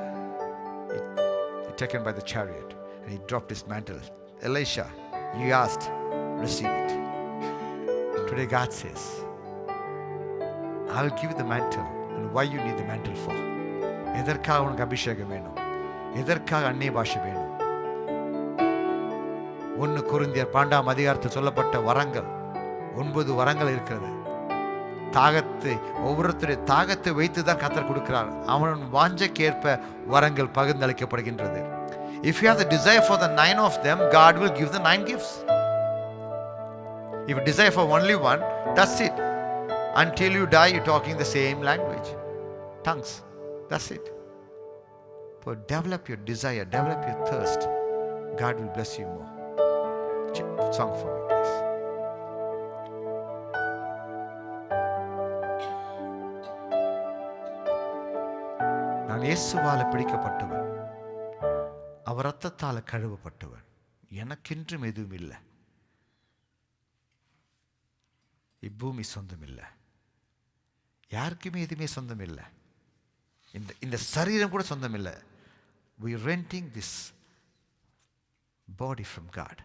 he taken by the chariot and he dropped his mantle. Elisha, you asked, receive it. Today God says, I will give you the mantle. And why you need the mantle for? எதற்காக உனக்கு அபிஷேகம் வேணும்? எதற்காக அந்நிய பாஷை வேணும்? 1 கொரிந்தியர் 12ஆம் அதிகாரத்தில் சொல்லப்பட்ட வரங்கள் 9 வரங்கள் இருக்கிறது. தாகத்தை ஒவ்வொருத்தருடைய தாகத்தை வைத்து தான் கர்த்தர் கொடுக்கிறார். அவன் வாஞ்சைக்கேற்ப வரங்கள் பகிர்ந்தளிக்கப்படுகின்றது. If you have the desire for the 9 of them, God will give the 9 gifts. If you desire for only one, that's it. Until you die, you're talking the same language. Tongues. That's it. But develop your desire, develop your thirst. God will bless you more. Song for me, please. நான் இயேசுவால பிடிக்கப்பட்டவன், அவர் ரத்தத்தால கழுவப்பட்டவன், எனக்கென்றும் எதுவும் இல்லை. இப்பூமி சொந்தம் இல்லை, யாருக்குமே எதுவுமே சொந்தம் இல்லை, இந்த சரீரம் கூட சொந்தம் இல்லை. We are renting this body from God.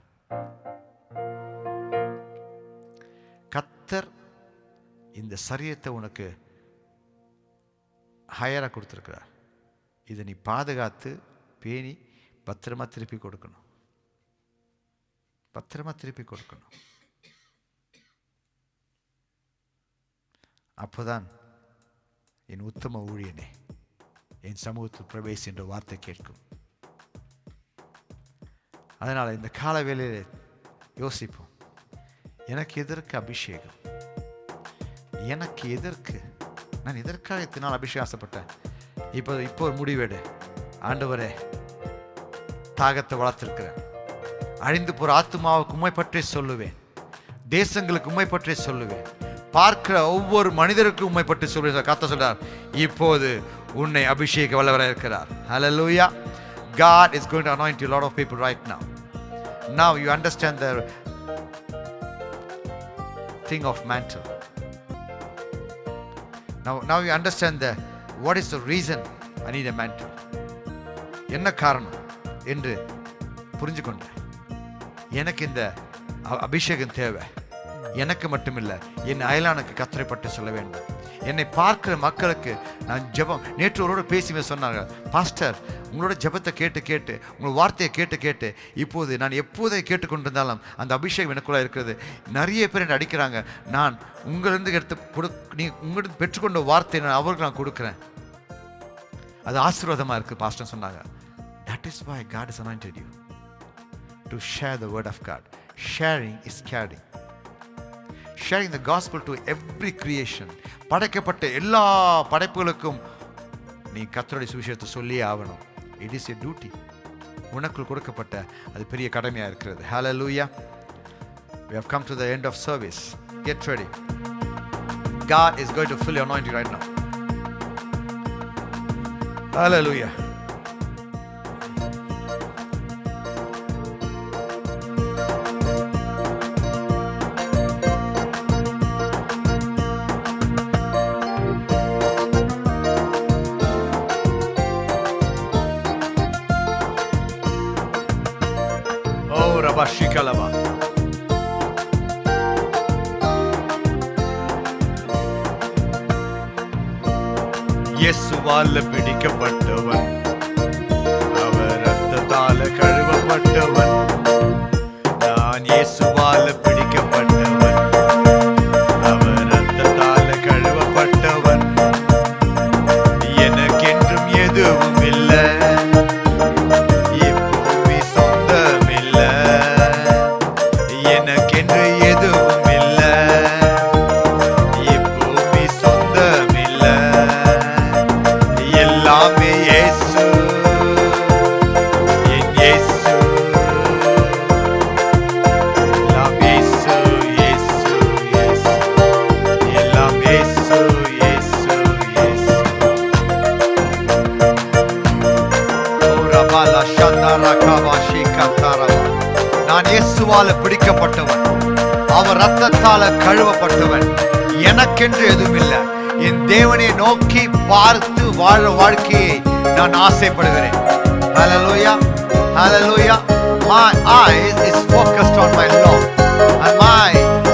கர்த்தர் இந்த சரீரத்தை உனக்கு ஹையரா கொடுத்திருக்கிறார். இதை நீ பாதுகாத்து பேணி பத்திரமா திருப்பி கொடுக்கணும், பத்திரமா திருப்பி கொடுக்கணும். அப்போதான் என் உத்தம ஊழியனே என் சமூகத்தில் பிரவேசி என்ற வார்த்தை கேட்கும். அதனால் இந்த கால வேளையில் யோசிப்போம், எனக்கு எதற்கு அபிஷேகம், எனக்கு எதற்கு, நான் எதற்காக இத்தனை நாள் அபிஷேகம் ஆசைப்பட்டேன். இப்போ ஒரு முடிவெடு. ஆண்டவரே, தாகத்தை வளர்த்திருக்கிறேன், அழிந்து போற ஆத்துமாவுக்கு உம்மை பற்றி சொல்லுவேன், தேசங்களுக்கு உம்மை பற்றி சொல்லுவேன், பார்க்கிற ஒவ்வொரு மனிதருக்கும் உம்மை பற்றி சொல்லுவேன். கர்த்தர் சொல்றார், இப்போது உன்னை அபிஷேக வல்லவராக இருக்கிறார். Hallelujah. God is going to anoint you, a lot of people right now. Now you understand the thing of mantle. Now you understand what is the reason I need a mantle. என்ன காரணம் என்று புரிஞ்சு கொண்டேன். எனக்கு இந்த அபிஷேகம் தேவை, எனக்கு மட்டுமில்லை, என் அயலானுக்கு கர்த்தரை பற்றி சொல்ல வேண்டும். என்னை பார்க்கிற மக்களுக்கு நான் ஜெபம், நேற்று ஒருவரோட பேசி சொன்னாங்க, பாஸ்டர் உங்களோட ஜெபத்தை கேட்டு கேட்டு, உங்களோட வார்த்தையை கேட்டு கேட்டு, இப்போது நான் எப்போதை கேட்டுக்கொண்டிருந்தாலும் அந்த அபிஷேகம் எனக்குள்ள இருக்கிறது. நிறைய பேர் என்னை அடிக்கிறாங்க, நான் உங்களிருந்து எடுத்து நீ உங்களிடம் பெற்றுக்கொண்ட வார்த்தையை நான் அவருக்கு நான் கொடுக்குறேன், அது ஆசீர்வாதமாக இருக்குது பாஸ்டர் சொன்னாங்க. That is why God has anointed you to share the word of God. Sharing is caring. Sharing the gospel to every creation. படைக்கப்பட்ட எல்லா படைப்புகளுக்கும் நீ கர்த்தருடைய சுவிசேஷத்தை சொல்லியே ஆகணும். It is a duty. உனக்குள் கொடுக்கப்பட்ட அது பெரிய கடமையாக இருக்கிறது. Hallelujah. We have come to the end of service. Get ready. God is going to fully anoint you right now. Hallelujah. Shikalaba. இயேசுவால் பிடிக்கப்பட்டவன், அவர் ரத்தத்தால் கழுவப்பட்டவன், நான் இயேசுவால் பிடிக்கப்பட்டவன், அவர் ரத்தத்தால் கழுவப்பட்டவன், எனக்கென்றும் எதுவும் இல்லை, நான் இயேசுவால பிடிக்கப்பட்டவன், அவர் ரத்தத்தால கழுவப்பட்டவன், எனக்கென்று எதுவும் இல்லை. என் தேவனை நோக்கி பார்த்து வாழ வாழ்க்கையை நான் ஆசைப்படுகிறேன். Hallelujah. Hallelujah. My eyes is focused on my Lord and my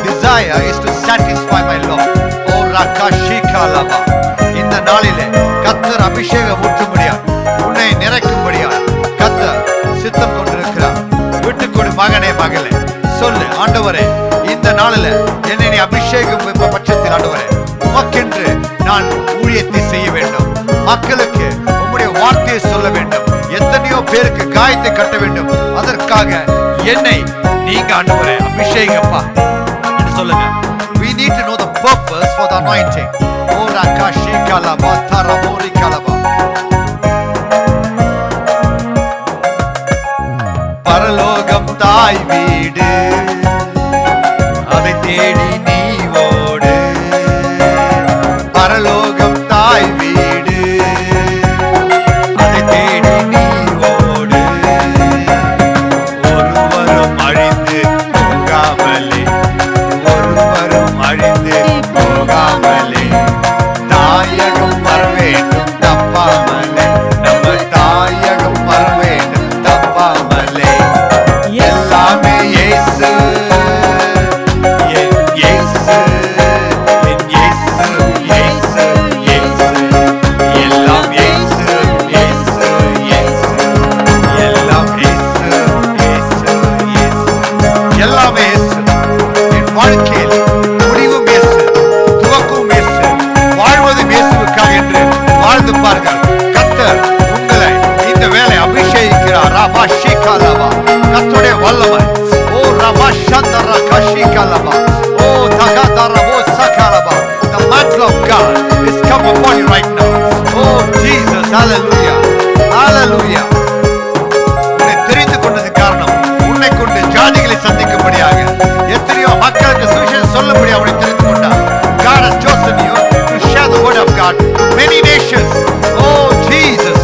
desire is to satisfy my Lord. O Rakashikalaba. இந்த நாளிலே கர்த்தர் அபிஷேகம் ஊற்றும்படியா, உன்னை நிறைக்கும்படியா கர்த்தர் சித்தம் கொண்டிருக்கிறார். விட்டுக்கொடு மகனே, மகளே, சொல்லு, ஆண்டவரே இந்த நாளில் என்னை நீ அபிஷேகம் பட்சத்தில் ஆண்டவரே உமக்கென்று நான் ஊழியத்தை செய்ய வேண்டும், மக்களுக்கு உம்முடைய வார்த்தையை சொல்ல வேண்டும், எத்தனையோ பேருக்கு காயத்தை கட்ட வேண்டும், அதற்காக என்னை நீங்க ஆண்டவரே அபிஷேகப்பா என்று சொல்லுங்க. We need to know the purpose for the anointing. O Rakashikalaba Taramorikalaba. பரலோகம் தாய் வீடு, அதை தேடி நீ ஓடு. பரலோகம் தாய் வீடு, அபிஷேகிக்கிறார். ரபாஷிகலபா, கர்த்தருடைய வல்லமை. ஓ ரபாஷந்தர கஷிகலபா, ஓ தகதரபோ சகலபா. The mantle of God is come upon you right now. Oh Jesus, hallelujah, hallelujah. உன்னை தெரிந்து கொண்டது காரணம் உன்னை கொண்டு ஜாதிகளை சந்திக்கும்படியாக, எத்தனையோ மக்களுக்கு சுவிசேஷம் சொல்லும்படியாக உன்னை தெரிந்து கொண்டார். God has chosen you to share the word of God to many nations. Oh Jesus.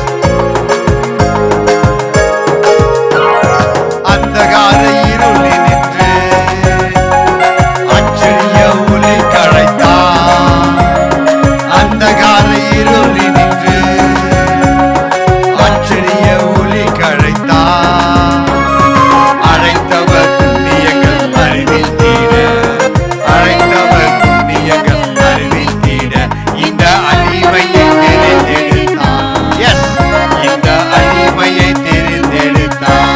அந்தகார இருளில் நின்று ஆச்சரிய ஒளி கழைத்தார். அந்தகார இருளில் நின்று ஆச்சரிய ஒளி கழைத்தார். அழைத்தவர் புண்ணியங்கள் அறிவில் தீர, அழைத்தவர் புண்ணியங்கள் அறிவில் தீர இந்த அடிமையை தெரிந்தெடுத்தார். எஸ், இந்த அடிமையை தெரிந்தெடுத்தார்.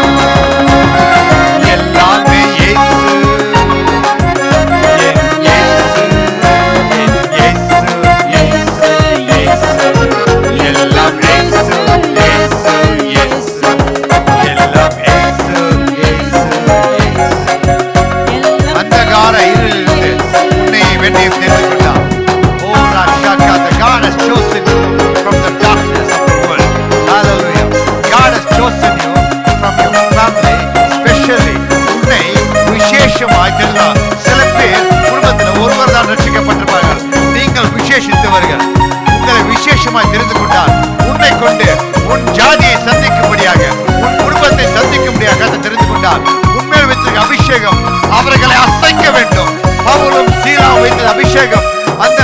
எல்லாமே இயேசு, என் இயேசு, என் இயேசு, இயேசு, இயேசு. எல்லாம் இயேசு, இயேசு, இயேசு. எல்லாம் இயேசு, இயேசு, இயேசு. அந்தகார இருளிலிருந்து உன்னை வெண்ணையும் தெரிந்து கொண்டார். Oh Rashaka, the God has chosen you from the darkness of the world. Hallelujah. God has chosen you from your family, especially உன்னை விசேஷமாய் தெரிந்தார். சில பேர் குடும்பத்தில் ஒருவர் தான் ரட்சிக்கப்பட்டிருப்பார்கள். நீங்கள் விசேஷித்தவர்கள். உங்களை விசேஷமாய் தெரிந்து கொண்டார். உன்னை கொண்டு உன் ஜாதியை சந்திக்கும்படியாக, உன் குடும்பத்தை சந்திக்கும்படியாக அதை தெரிந்து கொண்டார். உண்மையில் வைத்திருக்க அபிஷேகம் அவர்களை அசைக்க வேண்டும். பவுலும் சீலாவும் வைத்த அபிஷேகம் அந்த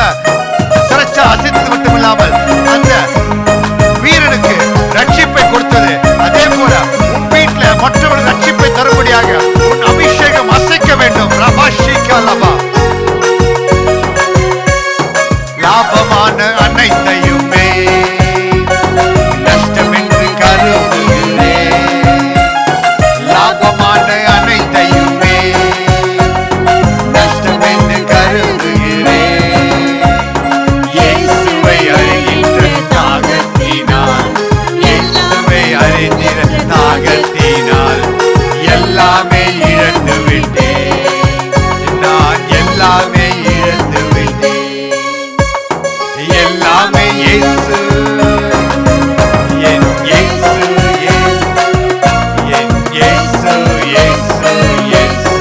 சிறைச்சா அசைத்தது மட்டுமில்லாமல் அந்த வீரனுக்கு ரட்சிப்பை கொடுத்தது. அதே போல உன் வீட்டில் மற்றவர்கள் ரட்சிப்பை தரும்படியாக உன் அபிஷேகம் அசைக்க வேண்டும். ரபாஷிகலபா. லாபமான அனைத்தையுமே நஷ்டமென்று கருதுகிறேன். லாபமான அனைத்தையுமே நஷ்டமென்று கருதுகிறேன். இயேசுவை அறிகின்ற தாகத்தினால், இயேசுவை அறிகின்ற தாகத்தினால் எல்லாமே இழந்து விட்டேன். நான் எல்லாமே இழந்து விட்டேன். எல்லாமே இயேசு, என் இயேசு, என் இயேசு, இயேசு, இயேசு.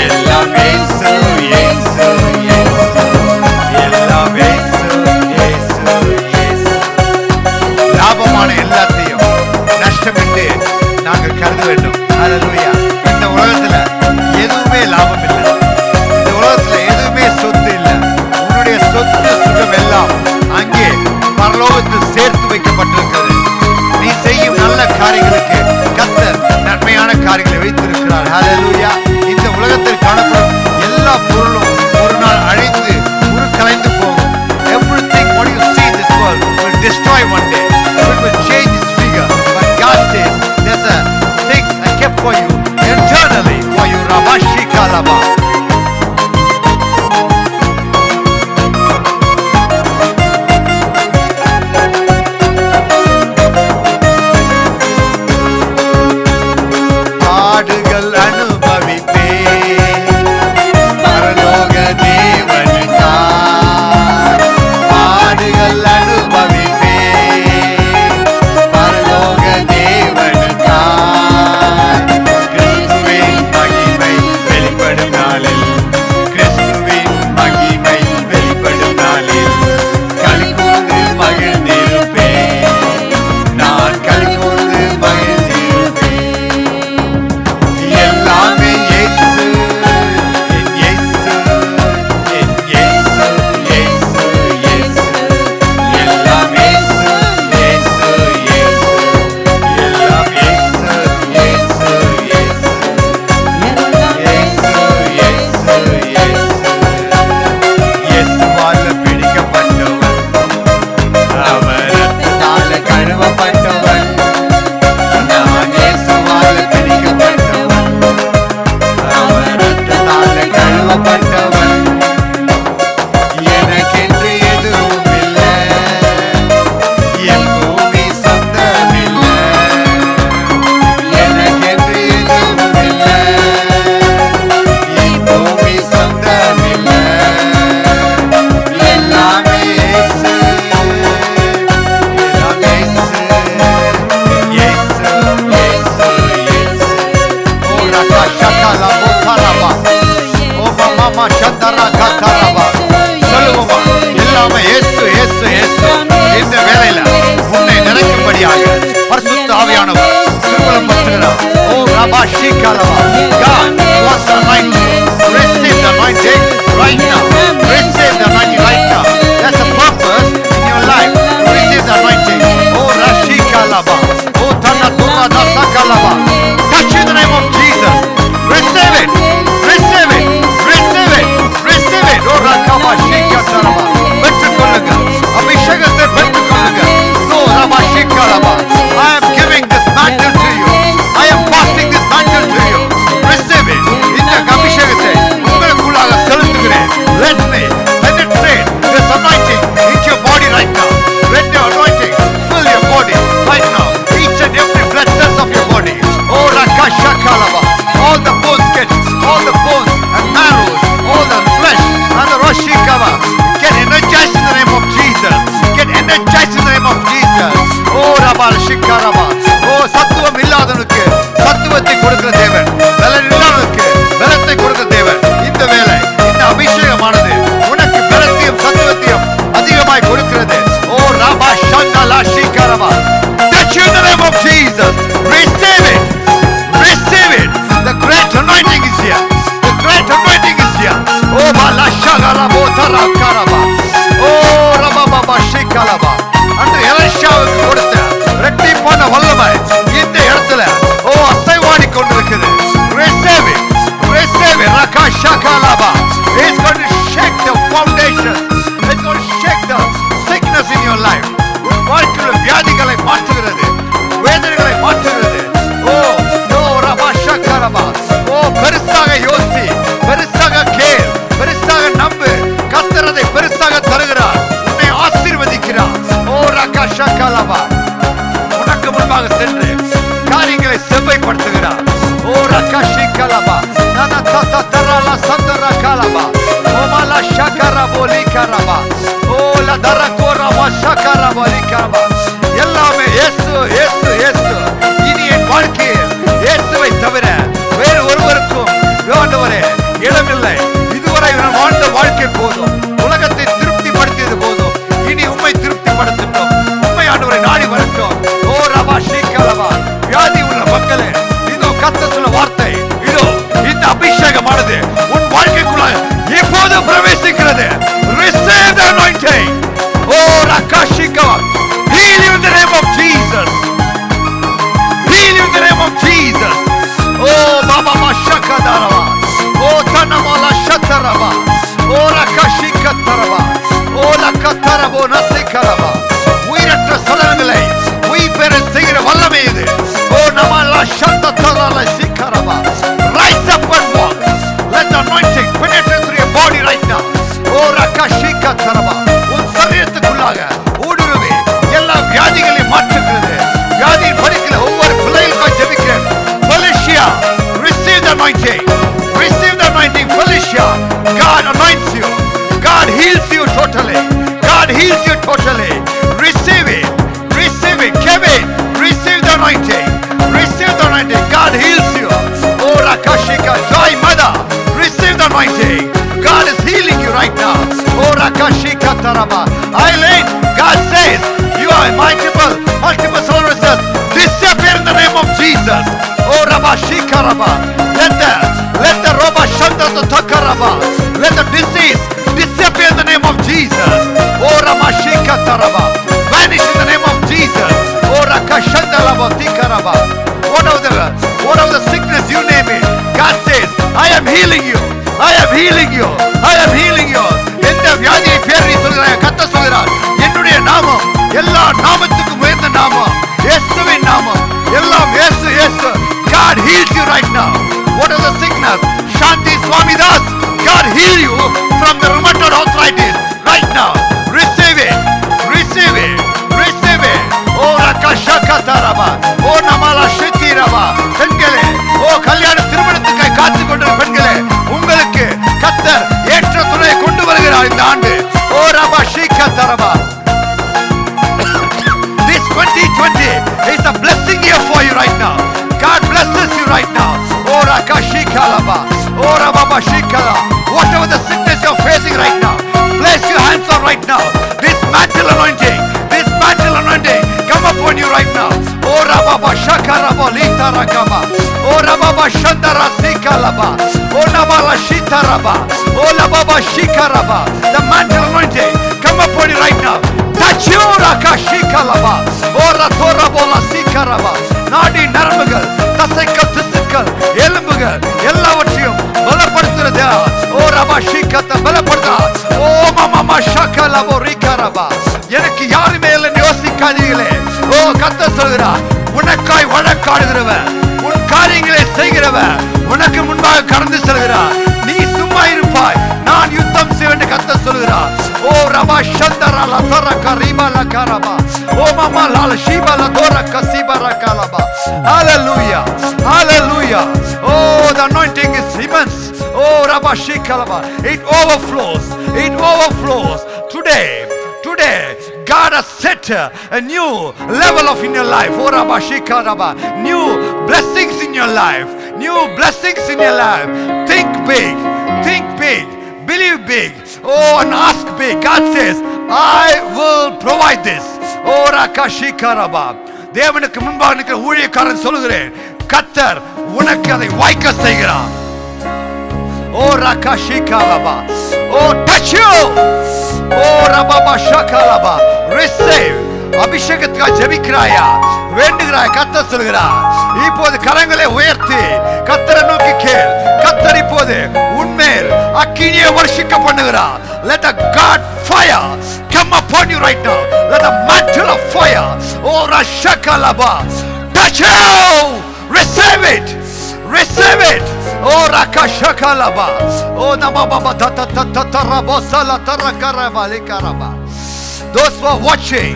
எல்லாம் இயேசு, இயேசு, இயேசு. எல்லாம் இயேசு, இயேசு, இயேசு. லாபமான எல்லாத்தையும் நஷ்டம் என்று நாங்கள் கருத வேண்டும். ஹல்லேலூயா. இந்த உலகத்துல எதுவுமே லாபம் இல்லை. இந்த உலகத்துல எதுவுமே சொத்து இல்லை. உன்னுடைய சொத்து சுகம் எல்லாம் அங்கே பரலோகத்தில் சேர்த்து வைக்கப்பட்டிருக்கிறது. நீ செய்யும் நல்ல காரியங்களுக்கு கர்த்தர் நன்மையான காரியங்களை வைத்திருக்கிறார். ஹல்லேலூயா. இந்த உலகத்தில் காணப்படும் எல்லா பொருளும் ஒரு நாள் அழிந்து உருக்கலைந்து போகும். Everything what you see in this world will destroy one day. It will change its figure. But God says there's a things I kept for you eternally for you. Rabashikalaba. பாடுகள் அனுபவங்கள் God wants the anointing. Receive the anointing right now. Receive the anointing right now. That's a purpose in your life. Receive the anointing. Oh, Rashi Kalaba. Oh, Tanatura Nasakalaba. Touch in the name of Jesus. Receive it. Receive it. Receive it. Receive it. Oh, Rakaba Shikataraba. Betukolanga. Abhishekate Betukolanga. No, Rabashikalaba. I am giving this mantle to you. I am passing this mantle to you. Receive it. இந்த அபிஷேகத்தை உங்களுக்குள்ளாக செலுத்துகிறேன். Let me penetrate this anointing into your body right now. Let the anointing fill your body right now. Each and every blood cells of your body. Oh, Rakasha Kalaba. All the bones and marrows, all the flesh and the Roshikava. Get energized in the name of Jesus. Get energized in the name of Jesus. Oh, Rabal Shikaraba. Oh, சத்துவம் இல்லாதவனுக்கு சத்துவத்தை கொடுக்கிற தேவன், பலன் இல்லாதவனுக்கு பலத்தை கொடுக்கிற தேவன். இந்த வேளை இந்த அபிஷேகமானது உனக்கு பலத்தையும் சத்துவத்தையும் அதிகமாய் கொடுக்கிறது. Oh, Rabba Shandala Shikaraba. Touch you in the name of Jesus. Receive it. Receive it. The great anointing is here. The great anointing is here. Oh, Bala Shagala Botara Karaba. Oh, Rabba Baba Shikalaba. அன்று எலிஷாவுக்கு கொடுத்த இரட்டிப்பான வல்லமை இந்த இடத்துல அசைவாடி கொண்டிருக்குது. Receive it. Receive it. Rakashakalaba. It's going to shake the foundation. It's going to shake the sickness in your life. உன் வாழ்க்கையில் வியாதிகளை மாற்றுகிறது, வேதனைகளை மாற்றுகிறது. Rabashakaraba. பெருசாக யோசி, பெருசாக கேள், பெருசாக நம்பு. கர்த்தர் அதை பெருசாக தருகிறார், உன்னை ஆசீர்வதிக்கிறார். Rakashakalaba. உனக்கு முன்பாக சென்று காரியங்களை செவ்வாய்ப்படுத்துகிறார். Rakashikalaba. Nana tata tarala sandara kalaba. Omala shakara bolikaraba. La darakora mashakara bolikaraba. எல்லாமே இயேசு இயேசு இயேசு. இனி என் வாழ்க்கையில் இயேசுவை தவிர வேறு ஒருவருக்கும் ஆண்டவரே இடமில்லை. இதுவரை நான் வாழ்ந்த வாழ்க்கை போதும், உலகத்தை திருப்திப்படுத்தியது போதும். இனி உம்மை திருப்திப்படுத்தட்டும், உம்மை ஆண்டவரை நாடி வரட்டும். ஓ ரபா ஷீகலபா. வியாதி உள்ள மக்களே, இதோ கர்த்தர் சொல்ல வார்த்தை, இதோ இந்த அபிஷேகமானது உன் வாழ்க்கைக்குள்ள இப்போது பிரவேசிக்கிறது. Receive the anointing. Oh, Rakashika. Heal you in the name of Jesus. Heal you in the name of Jesus. Oh, Baba Mashakadarava. Oh, Tanamala Shatarava. Oh, Rakashika Tarava. Oh, Lakatarabo Nasikarava. உயிரற்ற சலனங்களை உயிர்பெற செய்கிற வல்லமை இது. Oh, Namala Shatatarala Sikarava. Rise up and walk. Let the anointing penetrate through your body right now. Oh, Rakashika Tarava. உன் சரீரத்துக்குள்ளாக ஊடுருவி எல்லா வியாதிகளையும் மாற்றுகிறது. வியாதியின் படுக்கையில ஒவ்வொரு பிள்ளைகளுக்கும் ஜெபிக்கிறேன். Felicia, receive the anointing. Receive the anointing, Felicia. God anoints you. God heals you totally. God heals you totally. Receive it. Receive it. Kevin, receive the anointing. Receive the anointing. God heals you. Oh, Rakashika. Joy, mother, receive the anointing. God is healing you right now. Oh, Rakashika Taraba. Eileen, God says you are multiple sclerosis. Disappear in the name of Jesus. Oh, Rabashika Raba. Let the Roba Shanta Takaraba. Let the disease disappear in the name of Jesus. Oh, Ramashika Taraba. Vanish in the name of Jesus. Oh, Rakashanda Raba Tikaraba. Whatever the sickness, you name it. God says, I am healing you. I am healing you. I am healing you. எந்த வியாதியை பேர் நீ சொல்கிறாய், கர்த்தர் சொல்கிறார், என்னுடைய நாமம் எல்லா நாமத்துக்கும் உயர்ந்த நாமம், இயேசுவின் நாமம். எல்லாம் இயேசு இயேசு. God heals you right now. What is the sickness? Shanti Swami Das, God heal you from the rheumatoid arthritis right now. Receive it. Receive it. Receive it. Oh, Rakashaka Taraba. Oh, Namala Shitiraba. பெண்களே, ஓ கல்யாண திருமணத்துக்காய் காத்துக் கொண்டிருக்கிற பெண்களே, உங்களுக்கு கர்த்தர் ஏற்ற துணையை கொண்டு வருகிறார் இந்த ஆண்டு. ஓ ரபா ஷீகா தரபா. This 2020 is a blessing year for you right now. God blesses you right now. Oh Rakashika Laba. Oh Rababa Shikala. Whatever the sickness you're facing right now, place your hands on right now. This mantle anointing come upon you right now. Oh Rababa Shakaraba Lita Rakaba. Oh Rababa Baba Shandara Sikalaba. Oh Nabala Shitaraba. Oh Lababa Shikaraba. The mantle anointing. Come upon you right now. Touch you Rakashikalaba. Oh Ratora Bola Sikaraba. நாடி நரம்புகள், தசைகள், திசுக்கள், எலும்புகள் எல்லாவற்றையும் பலப்படுத்துறது. ஓ ரபா ஷிகத பலப்படுத்தா. ஓ மாமா ஷகலபோ ரிகரபா. எனக்கு யாருமே இல்லைன்னு யோசிக்காதீங்களே. ஓ கர்த்தர் சொல்கிறார், உனக்காய் வழக்காடுகிறவர், உன் காரியங்களை செய்கிறவர் உனக்கு முன்பாக கடந்து செல்கிறார். நீ சும்மா இருப்பாய், நான் யுத்தம் செய்வேன் கர்த்தர் சொல்கிறார். ஓ ரபா ஷந்தரா லதரா கரிபா லகரபா. ஓ மாமா லால ஷிபா லதரா கசிபா ரகலபா. Hallelujah, hallelujah. Oh, the anointing is immense. Oh raba shikalaba. It overflows, it overflows. Today God has set a new level of in your life. Oh raba shikalaba. New blessings in your life, new blessings in your life. Think big, think big, believe big. Oh, and ask big. God says, I will provide this. Oh rakashikaraba. தேவனுக்கு முன்பாக நிற்கிற ஊழியக்காரன் சொல்லுகிறேன், கர்த்தர் உனக்கு அதை வாய்க்க செய்கிறார். ஓ rakashikalaba. Oh touch you. Oh rababa shakalaba. Receive. அபிஷேகத்துக்காக ஜெபிக்கிறாயா, வேண்டுகிறாய், கர்த்தர் சொல்கிறார், இப்போது கரங்களை உயர்த்தி கர்த்தரை நோக்கி கேள். கர்த்தர் இப்போது உன்மேல் அக்கினியை வர்ஷிக்க பண்ணுகிறார். Let the God fire come upon you right now. Let the mantle of fire, oh rashakalaba, touch you. Receive it, receive it. Oh rakashakalaba. Oh namababa tatatarabosa tarakaraba likaraba. Those who are watching,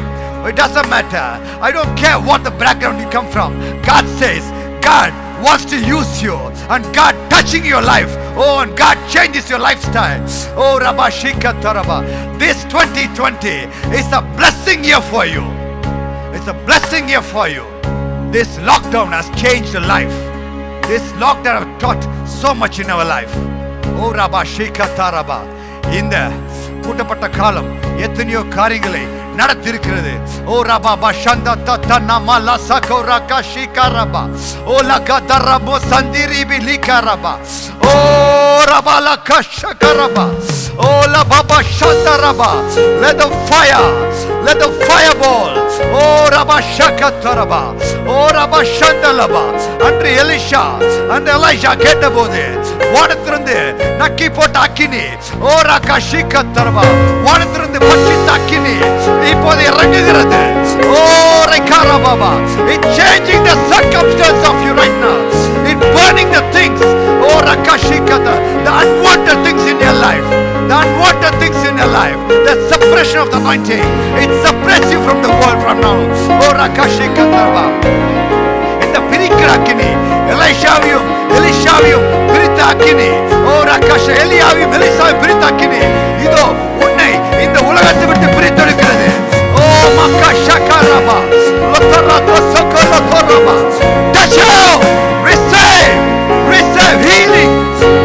it doesn't matter. I don't care what the background you come from. God says, God wants to use you, and God touching your life. Oh, and God changes your lifestyle. Oh, Rabashika Taraba. This 2020 is a blessing year for you. It's a blessing year for you. This lockdown has changed your life. This lockdown has taught so much in our life. Oh, Rabashika Taraba. In the கூட்டப்பட்ட காலம் எத்தனையோ காரியங்களை நடத்திருக்கிறது. ஓ ரபா பஷந்த தத்தனமா லசகோரா கஷிகரபா. ஓ லகதரபோ சந்திரிபி லிகரபா. ஓ ரபா லகஷகரபா. ஓ லபா ஷந்தரபா. Let the fire, let the fireball. ஓ ரபா ஷகதரபா. ஓ ரபா ஷந்தலபா. அன்று எலிஷா அந்த எலிஷா கேட்டபோது வானத்திலிருந்து நக்கி போட்ட அக்கினி, ஓ ரகஷிகதரபா, வானத்திலிருந்து பட்சித்த அக்கினி இப்போது இறங்குகிறது. ஓ ரெகாரபாபா. It changing the circumstance of you right now. It burning the things, oh rakashikata, the unwanted things in your life, the unwanted things in your life, the suppression of the anointing. It suppress you from the world from now. Oh rakashikata. இந்த பிரிக்கிற அக்கினி எலிஷாவையும் பிரித்த அக்கினி, ஓ ரகாஷ எலியாவையும் எலிசாவையும் பிரித்த அக்கினி இதோ உன்னை இந்த உலகத்தை விட்டு பிரித்தெடுக்கிறது. ஓ மக்கா ஷகரபா லதரதோ சகலதரபா. Touch you. Receive healing.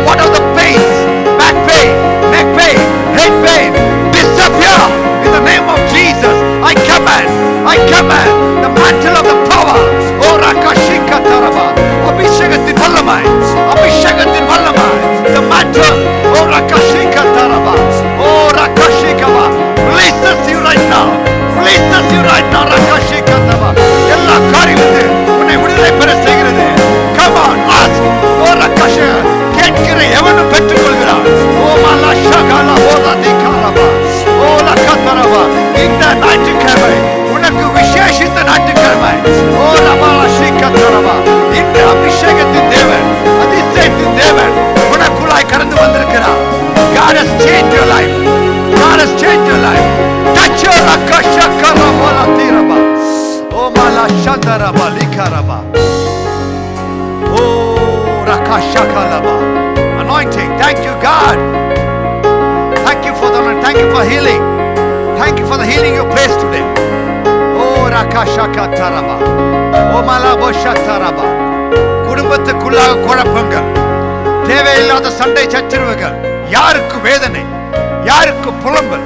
What are the pains? Back pain, neck pain, head pain, disappear in the name of Jesus. I command the mantle of the power. Oh rakashikataraba. அபிஷேகத்தின் வல்லமை, அபிஷேகத்தின் வல்லமை. The mantle, oh rakashikataraba. Oh rakashikaba. Releases you right now. Releases you right now. Rakashikataraba. எல்லா காரியத்தை உன்னை விடுதலை பெற செய்கிறது. Come on, ask. Oh rakasha. கேட்கிற எவனும் பெற்றுக்கொள்கிறான். Oh malashagala bodadikaraba. Oh lakataraba. இந்த ஞாயிற்றுக்கிழமை உனக்கு விசேஷித்த ஞாயிற்றுக்கிழமை. Oh rabalashikataraba. இந்த அபிஷேகத்தின் தேவன், அதிசயத்தின் தேவன் உனக்குள்ளாய் கடந்து வந்திருக்கிறார். God has changed your life. God has changed your life. Touch your rakashakaraba latiraba. Oh malashandaraba likaraba. Oh rakashakalaba. Anointing. Thank you God. Thank you for the anointing. Thank you for healing. Thank you for the healing you placed today. Oh rakashakataraba. Oh malaboshataraba. குடும்பத்துக்குள்ளாக குழப்பங்கள், தேவையில்லாத சண்டை சச்சரவுகள், யாருக்கு வேதனை, யாருக்கு புலம்பல்,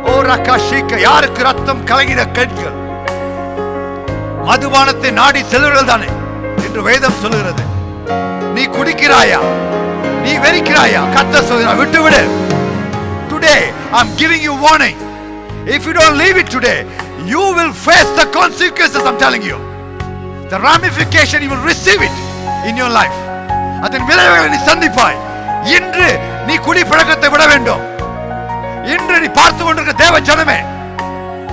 ஓ ரகாஷிக்க, யாருக்கு ரத்தம் கலங்கிட கேட்கள், மதுபானத்தை நாடி செல்வர்கள் தானே என்று வேதம் சொல்லுகிறது. நீ குடிக்கிறாயா, நீ வெறிக்கிறாயா? கர்த்தர் சொல்கிறார் விட்டுவிடு. Today I'm giving you warning. If you don't leave it today, you will face the consequences. I'm telling you, the ramification, you will receive it in your life. அதன் விளைவுகளை நீ சந்திப்பாய். இன்று நீ குடி பழக்கத்தை விட வேண்டும். இன்று நீ பார்த்து கொண்டிருக்கிற தேவ ஜனமே,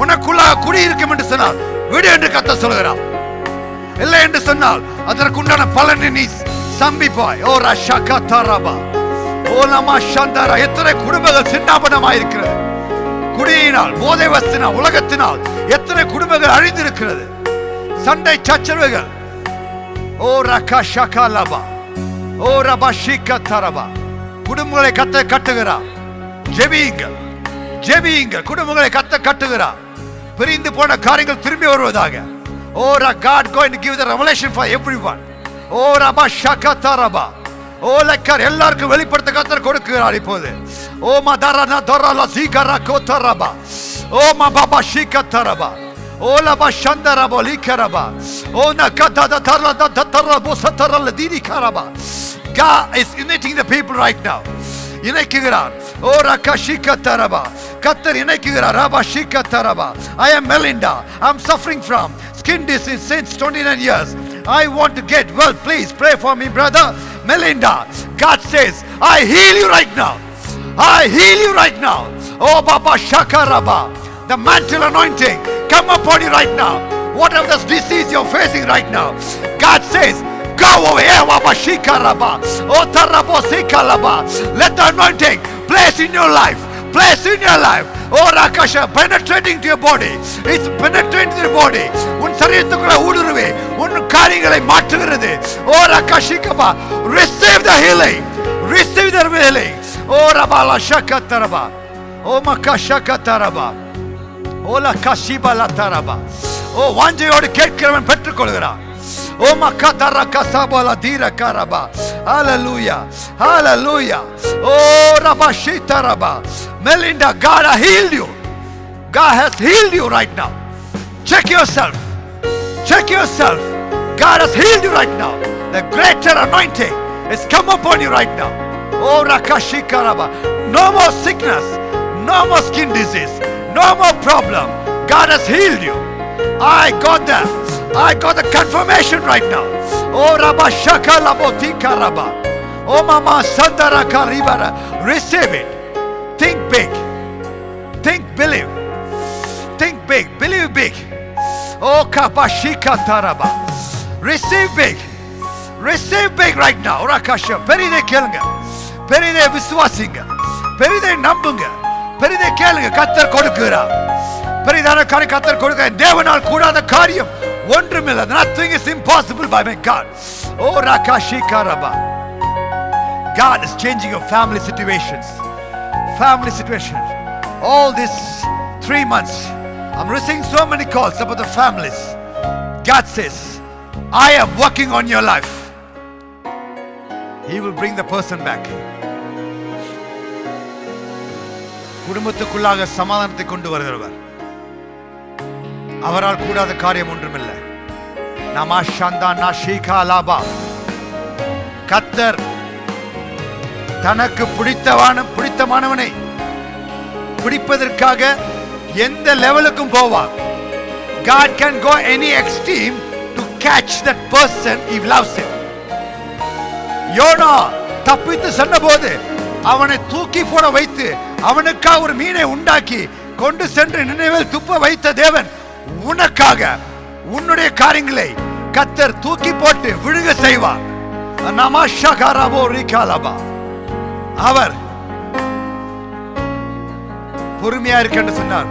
உனக்குள்ளாக குடி இருக்கும் என்று சொன்னால் விடு என்று கர்த்தர் சொல்கிறார். இல்லை என்று சொன்னால் அதற்குண்டான பலனை நீ சம்பிப்பாய். ஓ ரஷகா தரபா, ஓ லமா சந்தரா. எத்தனை குடும்பங்கள் சின்னாபனமாயிருக்கிறது குடியினால், போதை வஸ்தினால், உலகத்தினால். எத்தனை குடும்பங்கள் அழிந்திருக்கிறது, சண்டை சச்சரவுகள். ஓ ரகா ஷகா லபா, ஓ ரபா ஷிகா தரபா. குடும்பங்களை கர்த்தர் கட்டுகிறார். ஜெபியுங்கள், ஜெபியுங்கள். குடும்பங்களை கர்த்தர் கட்டுகிறார். பிரிந்து போன காரியங்கள் திரும்பி வருவதாக. Oh, God going to give the revelation for everyone. Oh, Rabba Shakata Rabba. Oh, லக்கர் எல்லாருக்கும் வெளிப்படுத்த கர்த்தர் கொடுக்கிறார் இப்போது. Oh, Madarana Dorala Zigara Kotaraba. Oh, Mababa Shikataraba. Oh, Laba Shandarabo Likaraba. Oh, Nakata Tarla Tarabo Satarala Didi Karaba. God is uniting the people right now. இணைக்குகிறார். ஓ ரகஷிகா தரபா. கர்த்தர் இணைக்குகிறார். ரபா Shikha தரபா. I am Melinda. I'm suffering from skin disease since 29 years. I want to get well. Please pray for me, brother. Melinda, God says, I heal you right now. I heal you right now. Oh Baba Shakaraba. The mantle anointing come upon you right now. Whatever this disease you're facing right now, God says, go over here. Baba Shikaraba. Oh Tarabo Sikalaba. Let the anointing place in your life. Place in your life. Oh Rakasha, penetrating to your body. It's penetrating to your body. உன் சரீரத்துக்குள்ள ஊடுருவே உன் காரியங்களை மாற்றுகிறது. Oh Rakashikaba, receive the healing. Receive the healing. Oh Rabala Shakataraba. Oh Makashakataraba. Oh Lakashiba Lataraba. Oh வாஞ்சையோடு கேட்கிறவன் பெற்றுக்கொள்கிறான். Oh makatara kasabala dira karaba. Hallelujah. Hallelujah. Oh rabashita raba. Melinda, God has healed you. God has healed you right now. Check yourself. Check yourself. God has healed you right now. The greater anointing has come upon you right now. Oh rakashika raba. No more sickness. No more skin disease. No more problem. God has healed you. I got that. I got the confirmation right now. Oh Rabba Shaka Labotika Rabba. Oh Mama Sandara Karibara. Receive it. Think big. Think, believe. Think big. Believe big. Oh Kabashika Taraba. Receive big. Receive big right now. Rakasha. Peride kelunga. Peride viswasinga. Peride nambunga. Peride kelunga. Kattar kodukகிறார். பெரிதான காரியம் கர்த்தர் கொடுக்க. தேவனால் கூடாத காரியம் ஒன்றுமில்லை. Nothing is impossible by my God. Oh Rakashikaraba. God is changing your family situations. Family situations. All these 3 months, I'm receiving so many calls about the families. God says, I am working on your life. He will bring the person back. குடும்பத்துக்குள்ளாக சமாதானத்தை கொண்டு வருகிறவர். அவரால் கூடாத காரியம் ஒன்றுமில்லை. நம சந்தானா ஷீகாலாபா. கர்த்தர் தனக்கு பிடித்தமானவனை பிடிப்பதற்காக எந்த லெவலுக்கும் போவார். God can go any extreme to catch that person if loves him. யோனா தப்பித்து சென்றபோது அவனை தூக்கி போட வைத்து அவனுக்காக ஒரு மீனை உண்டாக்கி கொண்டு சென்று நினைவில் துப்ப வைத்த தேவன் உனக்காக உன்னுடைய காரியங்களை கர்த்தர் தூக்கி போட்டு விழுக செய்வார். அவர் பொறுமையா இருக்கேன்னு சொன்னார்.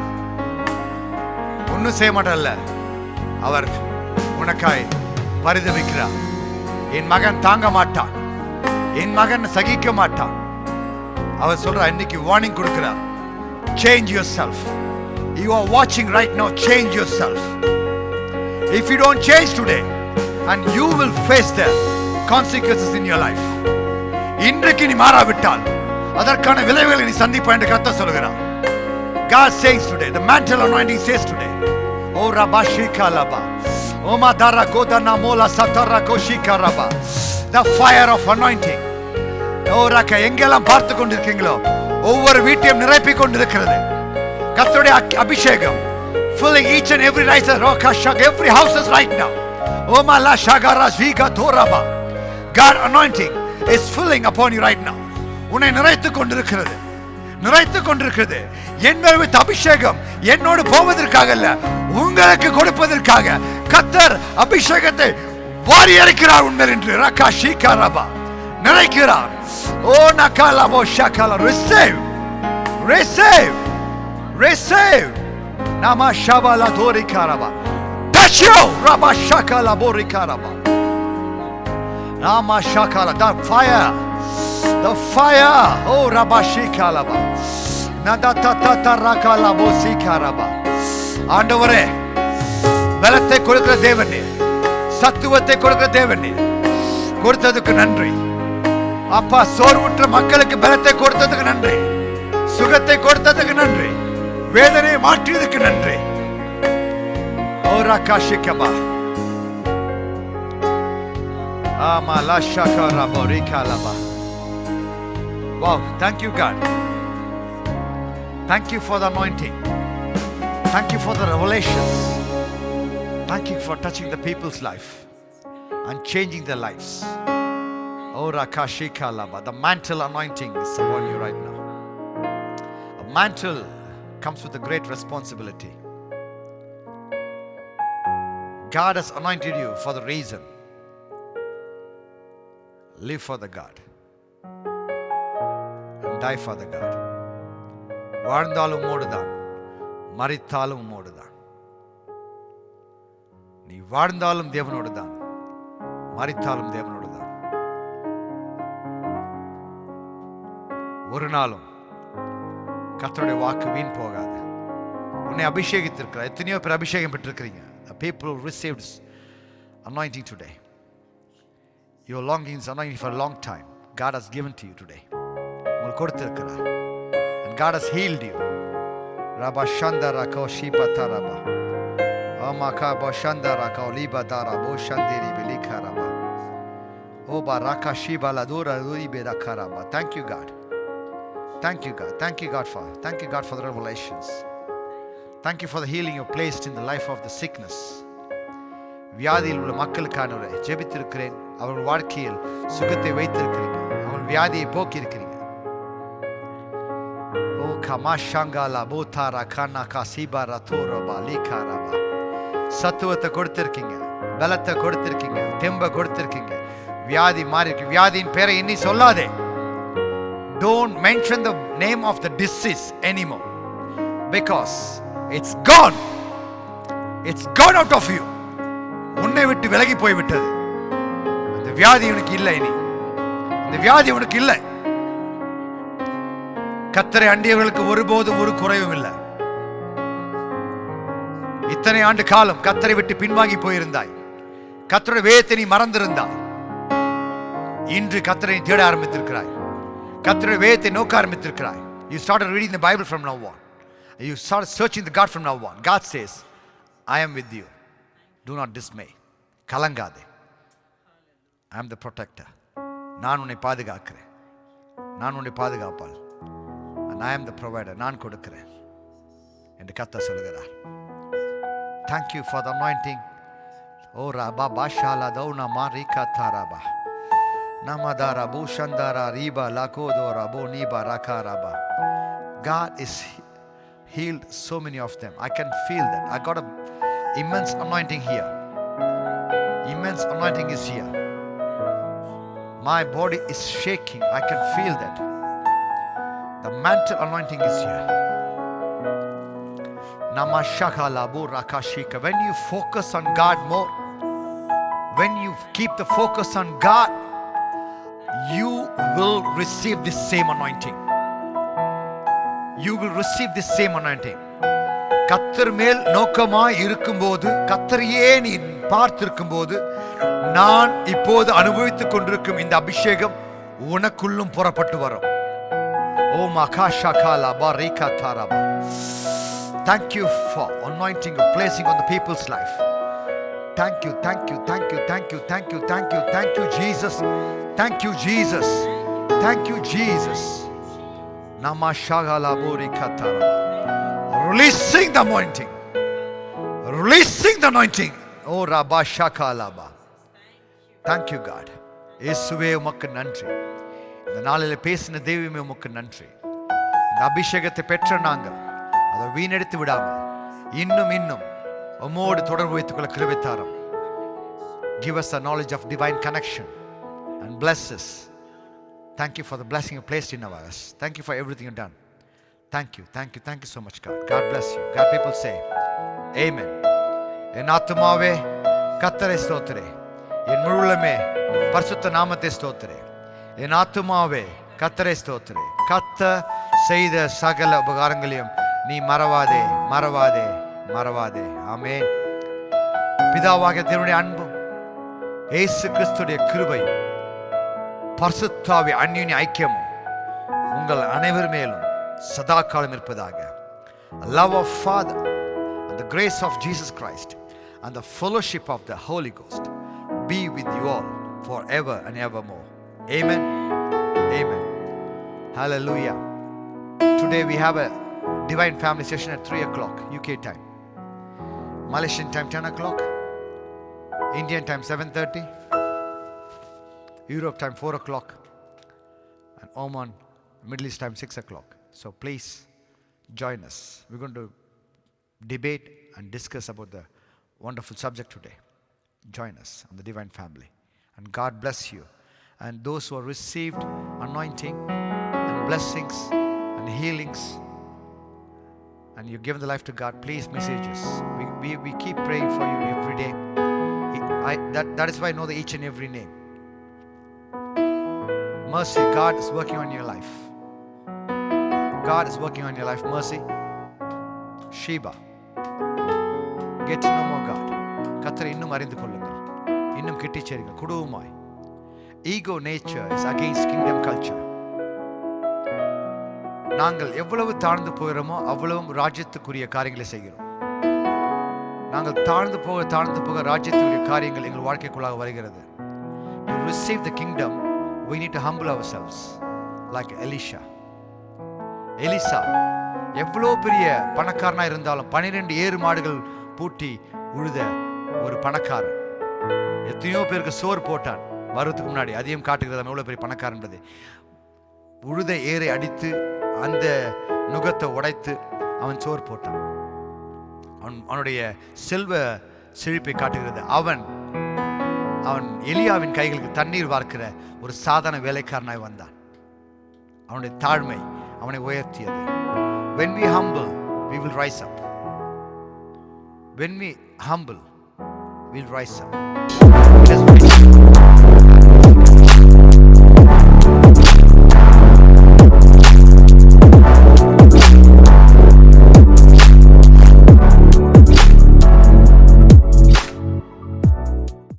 ஒன்னும் செய்ய மாட்டல்ல. அவர் உனக்காய் பரிதவிக்கிறார். என் மகன் தாங்க மாட்டான், என் மகன் சகிக்க மாட்டான். அவர் சொல்ற இன்னைக்கு வார்னிங் கொடுக்கிறார். Change yourself. You are watching right now. Change yourself. If you don't change today, and you will face the consequences in your life. இன்றைக்கு நீ மாறாவிட்டால் அதற்கான விளைவுகளை நீ சந்திப்பாய் என்று கர்த்தர் சொல்கிறார். God says today, the mantle anointing says today. Oh Rabashika Laba. Oh Madara Godana Mola Satara Koshika Raba. the fire of anointing. ஓராக்க எங்கெல்லாம் பார்த்து கொண்டிருக்கீங்களோ ஒவ்வொரு வீட்டையும் நிரப்பிக் கொண்டிருக்கிறது கர்த்தருடைய அபிஷேகம், filling each and every rice, every houses right now. Oh my la shagara ziga toraba. God anointing is filling upon you right now. உன்னை நிறைத்துக் கொண்டிருக்கிறது, நிறைத்துக் கொண்டிருக்கிறது. என் மேல் வைத்த அபிஷேகம் என்னோடு போவதற்காக அல்ல, உங்களுக்கு கொடுப்பதற்காக கர்த்தர் அபிஷேகத்தை வாரி இறைக்கிறார் உன்மேல் என்று ரகா ஷீகாரபா நிறைக்கிறார். ஓ நகாலபோ ஷகால receive, receive, receive. Nama shabala dori karaba. Touch you, Rabba shakala bori karaba. Nama shakala, the fire, the fire. Oh Rabba shikalaba. Nada tata rakala bosi karaba. ஆண்டவரே, பலத்தை கொடுக்கிற தேவனே, சத்துவத்தை கொடுக்கிற தேவனே, கொடுத்ததுக்கு நன்றி அப்பா. சோர்வுற்ற மக்களுக்கு பலத்தை கொடுத்ததுக்கு நன்றி, சுகத்தை கொடுத்ததுக்கு நன்றி, வேதனை மாற்றியதுக்கு நன்றி. ஓராகாஷிகபா ஆமாலா ஷகரா போரிகாலபா. Wow, thank you God. Thank you for the anointing. Thank you for the revelations. Thank you for touching the people's life and changing their lives. Orakashikalaba. The mantle anointing is upon you right now. A mantle comes with a great responsibility. God has anointed you for the reason. Live for the God and die for the God. வாழ்ந்தாலும் மோடுதான், மரித்தாலும் மோடுதான். நீ வாழ்ந்தாலும் தேவனோடு தான், மரித்தாலும் தேவனோடு தான். ஒரு நாளும் கர்த்தருடைய வாக்கு வீண் போகாது. உன்னை அபிஷேகித்திருக்கிறார். எத்தனையோ பேர் அபிஷேகம் பெற்றிருக்கிறீங்க. People who received anointing today. Your longing is anointing for a long time. God has given to you today. உங்களுக்கு கொடுத்திருக்கிறார். And God has healed you. Rabba Shandara Koshipa Taraba. Amaka Boshandara Kauliba Darabo Shandiri Bilikaraba. Oba Raka Shiba Ladura Uribe Rakaraba. Thank you, God. Thank you, God. Thank you, God, for the revelations. Thank you for the healing you placed in the life of the sickness. வியாதியில் உள்ள மக்களுக்கானவரை ஜெபித்திருக்கிறேன். அவர்கள் வாழ்க்கையில் சுகத்தை வைத்திருக்கிறீங்க. அவர்கள் வியாதியை போக்கி இருக்கிறீங்க. ஓ கமாஷாங்காலா போதாரா கானா காசிபா ரதோரபா லீகாரபா. சத்துவத்தை கொடுத்திருக்கீங்க, பலத்தை கொடுத்திருக்கீங்க, தெம்ப கொடுத்திருக்கீங்க. வியாதி மாறி இருக்கு. வியாதியின் பேரை இனி சொல்லாதே. Don't mention the name of the disease anymore, because it's gone. It's gone out of you. உன்னை விட்டு விலகி போய் விட்டது. அந்த வியாதி உனக்கு இல்லை. இனி அந்த வியாதி உனக்கு இல்லை. கர்த்தரை அண்டியவர்களுக்கு ஒருபோதும் ஒரு குறைவும் இல்லை. இத்தனை ஆண்டு காலம் கர்த்தரை விட்டு பின்வாங்கி போயிருந்தாய். கர்த்தருடைய வேதத்தை நீ மறந்திருந்தாய். இன்று கர்த்தரை தேட ஆரம்பித்திருக்கிறாய். கர்த்தருடைய வேதத்தை நோக்க ஆரம்பித்திருக்கிறாய். You started reading the Bible from now on. You started searching the God from now on. God says, I am with you. Do not dismay. கலங்காதே. I am the protector. நான் உன்னை பாதுகாக்கிறேன். நான் உன்னை பாதுகாப்பாள். And I am the provider. நான் கொடுக்கிறேன் என்று கர்த்தர் சொல்கிறார். Thank you for the anointing. Oh Rabba Bashala Dauna Marika Taraba. Namadara Bushandara Riba Lakodora Boniba Rakaraba. God is healed so many of them. I can feel that. I got an immense anointing here. Immense anointing is here. My body is shaking. I can feel that. The mantle anointing is here. Namashaka Labu Rakashika. When you focus on God more, when you keep the focus on God, you will receive this same anointing. You will receive this same anointing. கர்த்தர் மேல் நோக்கமாய் இருக்கும்போது, கர்த்தரையே நீ பார்த்திருக்கும்போது, நான் இப்போது அனுபவித்துக் கொண்டிருக்கும் இந்த அபிஷேகம் உனக்குள்ளும் புறப்பட்டு வரும். ஓ மகாஷாகாலா பாரிகா தாராபா. Thank you for anointing or placing on the people's life. Thank you, thank you, thank you, thank you, thank you, thank you, thank you, Jesus. Thank you, Jesus. Thank you, Jesus. Namashagala bori katara. Releasing the anointing. Releasing the anointing. Oh, Rabba Shakalaba. Thank you, God. இயேசுவே உமக்கு நன்றி. இந்த நாளில் பேசின தெய்வமே உமக்கு நன்றி. இந்த அபிஷேகத்தை பெற்ற நாங்கள் அதை வீணெடுத்து விடாமல் இன்னும் இன்னும் உம்மோடு தொடர்பு வைத்துக் கொள்ள கிருபை தாரும். Give us a knowledge of divine connection and bless us. Thank you for the blessing you placed in our lives. Thank you for everything you've done. Thank you, thank you, thank you so much, God. God bless you. God, people say, Amen. என் ஆத்துமாவே கர்த்தரை ஸ்தோத்திரே, என் முழுமே பரிசுத்த நாமத்தை ஸ்தோத்திரே. என் ஆத்துமாவே கர்த்தரை ஸ்தோத்திரே. கர்த்தர் செய்த சகல உபகாரங்களையும் நீ மறவாதே, மறவாதே, மறவாதே. ஆமென். பிதாவாகிய தேவனுடைய அன்பும் இயேசு கிறிஸ்துடைய கிருபையும் பரிசுத்த ஆவிய அந்யோன்ய ஐக்கியமும் உங்கள் அனைவர் மேலும் சதா காலம் இருப்பதாக. Love of Father and the grace of Jesus Christ and the fellowship of the Holy Ghost be with you all forever and evermore. Amen. Amen. Hallelujah. Today we have a divine family session at 3 o'clock UK time. Malaysian time 10 o'clock. Indian time 7:30. Europe time 4 o'clock. And Oman, Middle East time 6 o'clock. So please join us. We're going to debate and discuss about the wonderful subject today. Join us on the divine family. And God bless you. And those who have received anointing and blessings and healings and you've given the life to God, please message us. We keep praying for you every day. That is why I know each and every name. Mercy, God is working on your life. God is working on your life. Mercy, Sheba, get to know more God. கர்த்தரை இன்னும் அறிந்து கொள்ளுங்கள், இன்னும் கிட்டி சேருங்கள் குடும்பமாய். Ego nature is against kingdom culture. நாங்கள் எவ்வளவு தாழ்ந்து போகிறோமோ அவ்வளவு ராஜ்யத்துக்குரிய காரியங்களை செய்கிறோம். நாங்கள் தாழ்ந்து போக ராஜ்யத்துக்குரிய காரியங்கள் எங்கள் வாழ்க்கைக்குள்ளாக வருகிறது. To receive the kingdom, we need to humble ourselves like Elisha. Elisha எவ்வளோ பெரிய பணக்காரனா இருந்தாலும் 12 ஏறு மாடுகள் பூட்டி உழுத ஒரு பணக்காரன், எத்தனையோ பேருக்கு சோறு போட்டான் வருவதுக்கு முன்னாடி. அதையும் காட்டுகிறது எவ்வளோ பெரிய பணக்காரன் என்பது. உழுத ஏரை அடித்து அந்த நுகத்தை உடைத்து அவன் சோறு போட்டான். அவனுடைய செல்வ செழிப்பை காட்டுகிறது. அவன் எலியாவின் கைகளுக்கு தண்ணீர் வார்க்கிற ஒரு சாதாரண வேலைக்காரனாய் வந்தான். அவனுடைய தாழ்மை அவனை உயர்த்தியது. When we humble, we will rise up. When we humble, we'll rise up.